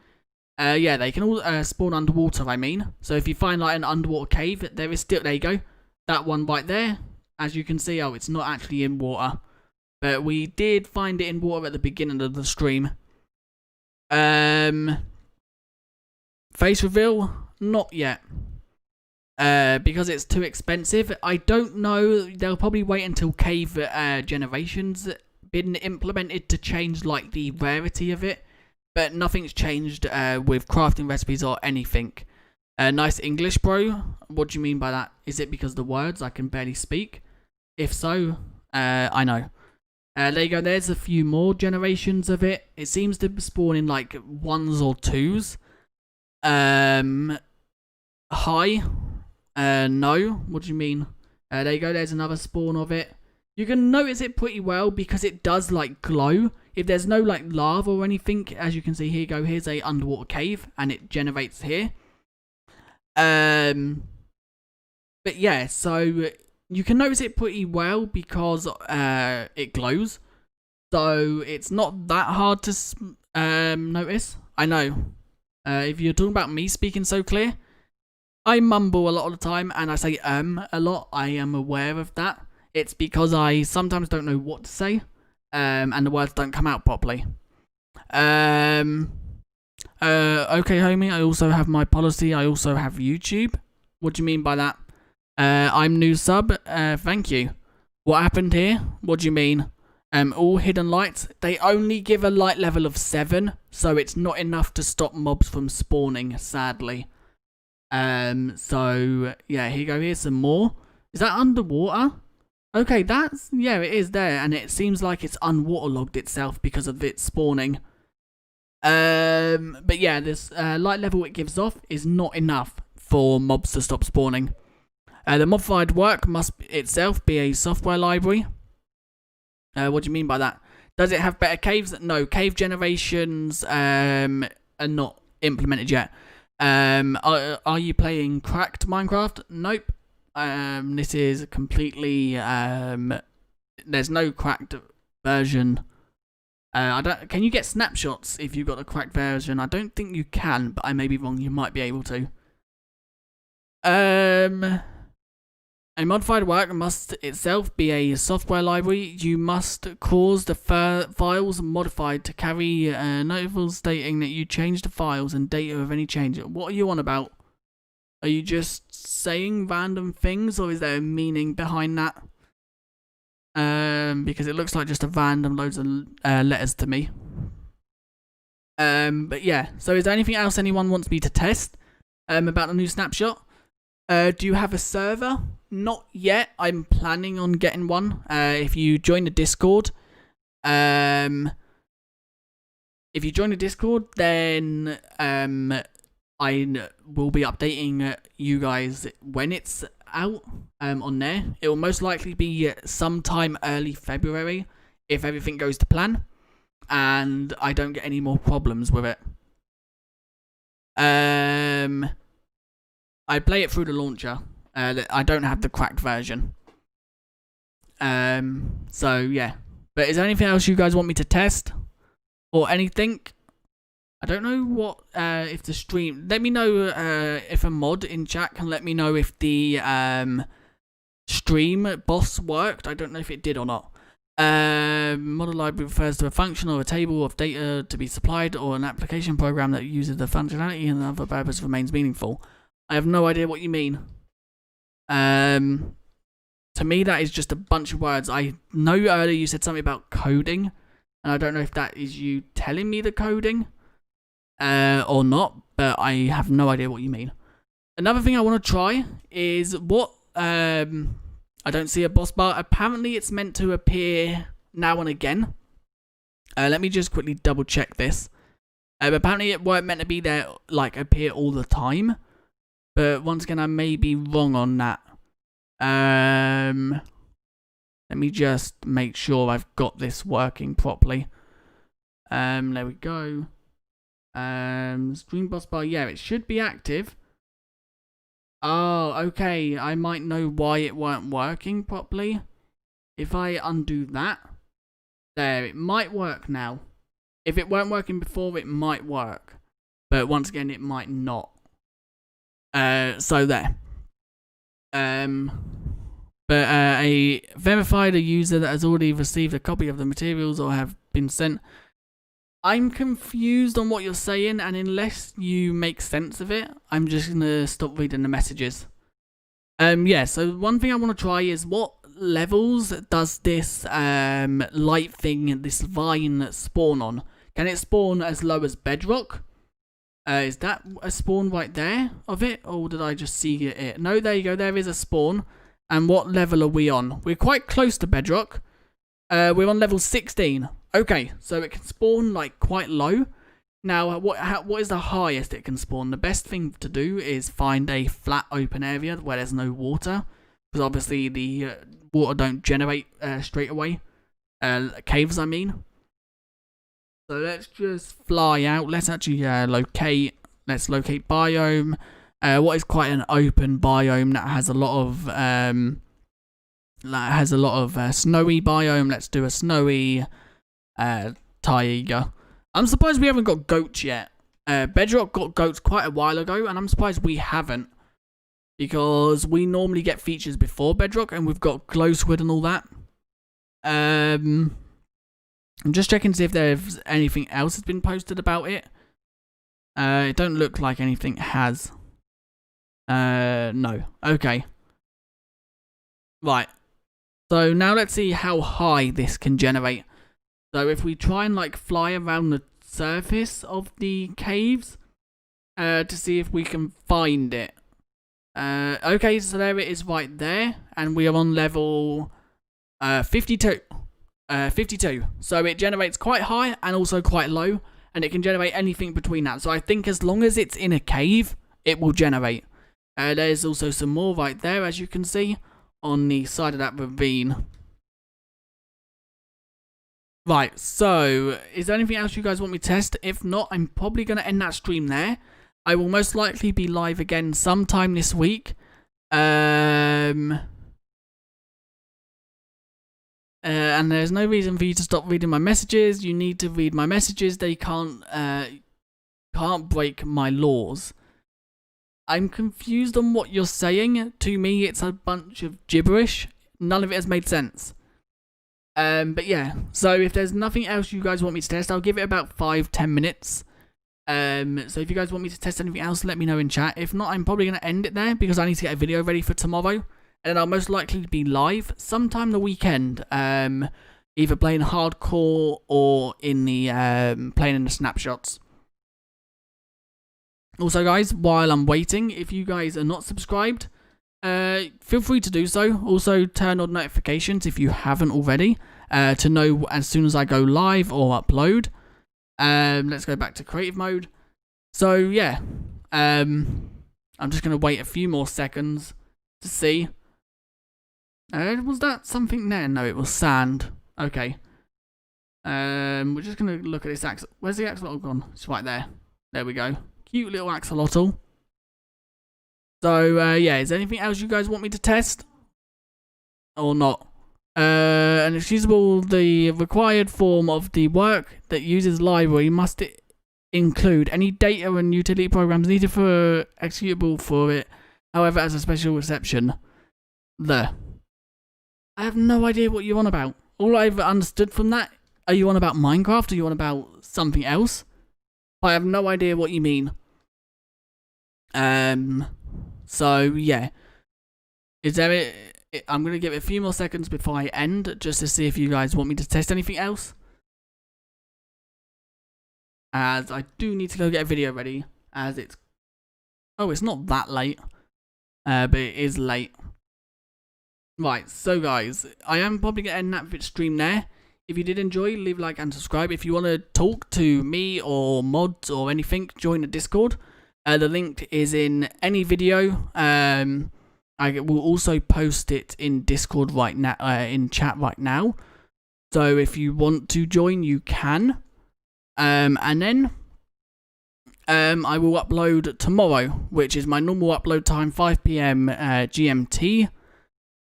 Yeah, they can all spawn underwater, I mean. So if you find like an underwater cave, there is still, there you go. That one right there. As you can see, oh, it's not actually in water. But we did find it in water at the beginning of the stream. Face reveal? Not yet. Because it's too expensive. I don't know. They'll probably wait until cave generations been implemented to change like the rarity of it. But nothing's changed with crafting recipes or anything. Nice English, bro. What do you mean by that? Is it because the words I can barely speak? If so, I know. There you go. There's a few more generations of it. It seems to spawn in like 1s or 2s. Hi. No. What do you mean? There you go. There's another spawn of it. You can notice it pretty well because it does like glow. If there's no like lava or anything, as you can see, here you go. Here's a underwater cave, and it generates here. But yeah, so you can notice it pretty well because it glows. So it's not that hard to notice. I know. If you're talking about me speaking so clear, I mumble a lot of the time and I say a lot. I am aware of that. It's because I sometimes don't know what to say, and the words don't come out properly. Okay, homie, I also have my policy. I also have YouTube. What do you mean by that? I'm new sub. Thank you. What happened here? What do you mean? All hidden lights. They only give a light level of 7, so it's not enough to stop mobs from spawning, sadly. So yeah, here you go. Here's some more. Is that underwater? Okay, that's, yeah, it is there, and it seems like it's unwaterlogged itself because of it spawning. But yeah, this light level it gives off is not enough for mobs to stop spawning. The modified work must itself be a software library. What do you mean by that? Does it have better caves? No, cave generations are not implemented yet. Are you playing cracked Minecraft? Nope. This is completely there's no cracked version. Can you get snapshots if you've got a cracked version? I don't think you can, but I may be wrong. You might be able to. A modified work must itself be a software library. You must cause the files modified to carry a notification stating that you changed the files and data of any change. What are you on about? Are you just saying random things, or is there a meaning behind that? Because it looks like just a random loads of letters to me. But yeah, so is there anything else anyone wants me to test about the new snapshot? Do you have a server? Not yet. I'm planning on getting one. If you join the Discord, then I will be updating you guys when it's out on there. It will most likely be sometime early February if everything goes to plan and I don't get any more problems with it. I play it through the launcher. I don't have the cracked version. So yeah. But is there anything else you guys want me to test? Or anything? I don't know what, if the stream... Let me know if a mod in chat can let me know if the stream boss worked. I don't know if it did or not. Model library refers to a function or a table of data to be supplied or an application program that uses the functionality and other purpose remains meaningful. I have no idea what you mean. To me, that is just a bunch of words. I know earlier you said something about coding, and I don't know if that is you telling me the coding or not, but I have no idea what you mean. Another thing I want to try is what... I don't see a boss bar. Apparently, it's meant to appear now and again. Let me just quickly double check this. Apparently, it weren't meant to be there, like, appear all the time. But once again, I may be wrong on that. Let me just make sure I've got this working properly. There we go. Stream boss bar. Yeah, it should be active. Oh, okay. I might know why it weren't working properly. If I undo that. There, it might work now. If it weren't working before, it might work. But once again, it might not. So there. But a verified a user that has already received a copy of the materials or have been sent. I'm confused on what you're saying, and unless you make sense of it, I'm just going to stop reading the messages. Yeah, so one thing I want to try is what levels does this light thing, this vine spawn on? Can it spawn as low as bedrock? Is that a spawn right there of it, or did I just see it? No, there you go, there is a spawn. And what level are we on? We're quite close to bedrock. We're on level 16. Okay, so it can spawn like quite low. Now, what is the highest it can spawn? The best thing to do is find a flat open area where there's no water, because obviously the water don't generate straight away. Caves, I mean. So let's just fly out. Let's actually locate. Let's locate biome. What is quite an open biome that has a lot of snowy biome. Let's do a snowy taiga. I'm surprised we haven't got goats yet. Bedrock got goats quite a while ago, and I'm surprised we haven't, because we normally get features before Bedrock, and we've got glow squid and all that. I'm just checking to see if there's anything else that's been posted about it. It don't look like anything has. No. Okay. Right. So now let's see how high this can generate. So if we try and like fly around the surface of the caves to see if we can find it. Okay, so there it is right there, and we are on level 52. 52. So it generates quite high and also quite low, and it can generate anything between that. So I think as long as it's in a cave, it will generate. There's also some more right there, as you can see, on the side of that ravine. Right, so is there anything else you guys want me to test? If not, I'm probably going to end that stream there. I will most likely be live again sometime this week. And there's no reason for you to stop reading my messages. You need to read my messages. They can't break my laws. I'm confused on what you're saying. To me, it's a bunch of gibberish. None of it has made sense. But yeah, so if there's nothing else you guys want me to test, I'll give it about 5-10 minutes. So if you guys want me to test anything else, let me know in chat. If not, I'm probably going to end it there, because I need to get a video ready for tomorrow. And I'll most likely be live sometime the weekend, either playing hardcore or in the playing in the snapshots. Also, guys, while I'm waiting, if you guys are not subscribed, feel free to do so. Also, turn on notifications if you haven't already, to know as soon as I go live or upload. Let's go back to creative mode. So yeah, I'm just gonna wait a few more seconds to see. Was that something there? No, it was sand. Okay. We're just gonna look at this axolotl. Where's the axolotl gone? It's right there. There we go. Cute little axolotl. So yeah, is there anything else you guys want me to test or not? And excusable, the required form of the work that uses library must include any data and utility programs needed for executable for it. However, as a special exception, I have no idea what you're on about. All I've understood from that, are you on about Minecraft? Are you on about something else? I have no idea what you mean. So yeah. Is there I'm going to give it a few more seconds before I end, just to see if you guys want me to test anything else. As I do need to go get a video ready, as it's... Oh, it's not that late. But it is late. Right, so guys, I am probably going to end that stream there. If you did enjoy, leave a like and subscribe. If you want to talk to me or mods or anything, join the Discord. The link is in any video. I will also post it in Discord right now, in chat right now. So if you want to join, you can. And then I will upload tomorrow, which is my normal upload time, 5 PM GMT.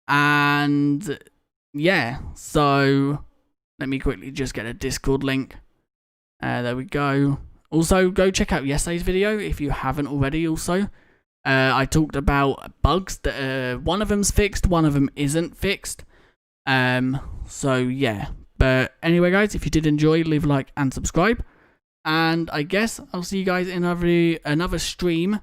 And yeah, so let me quickly just get a Discord link. There we go. Also, go check out yesterday's video if you haven't already. Also, I talked about bugs that one of them's fixed, one of them isn't fixed. So yeah. But anyway, guys, if you did enjoy, leave a like and subscribe. And I guess I'll see you guys in another stream.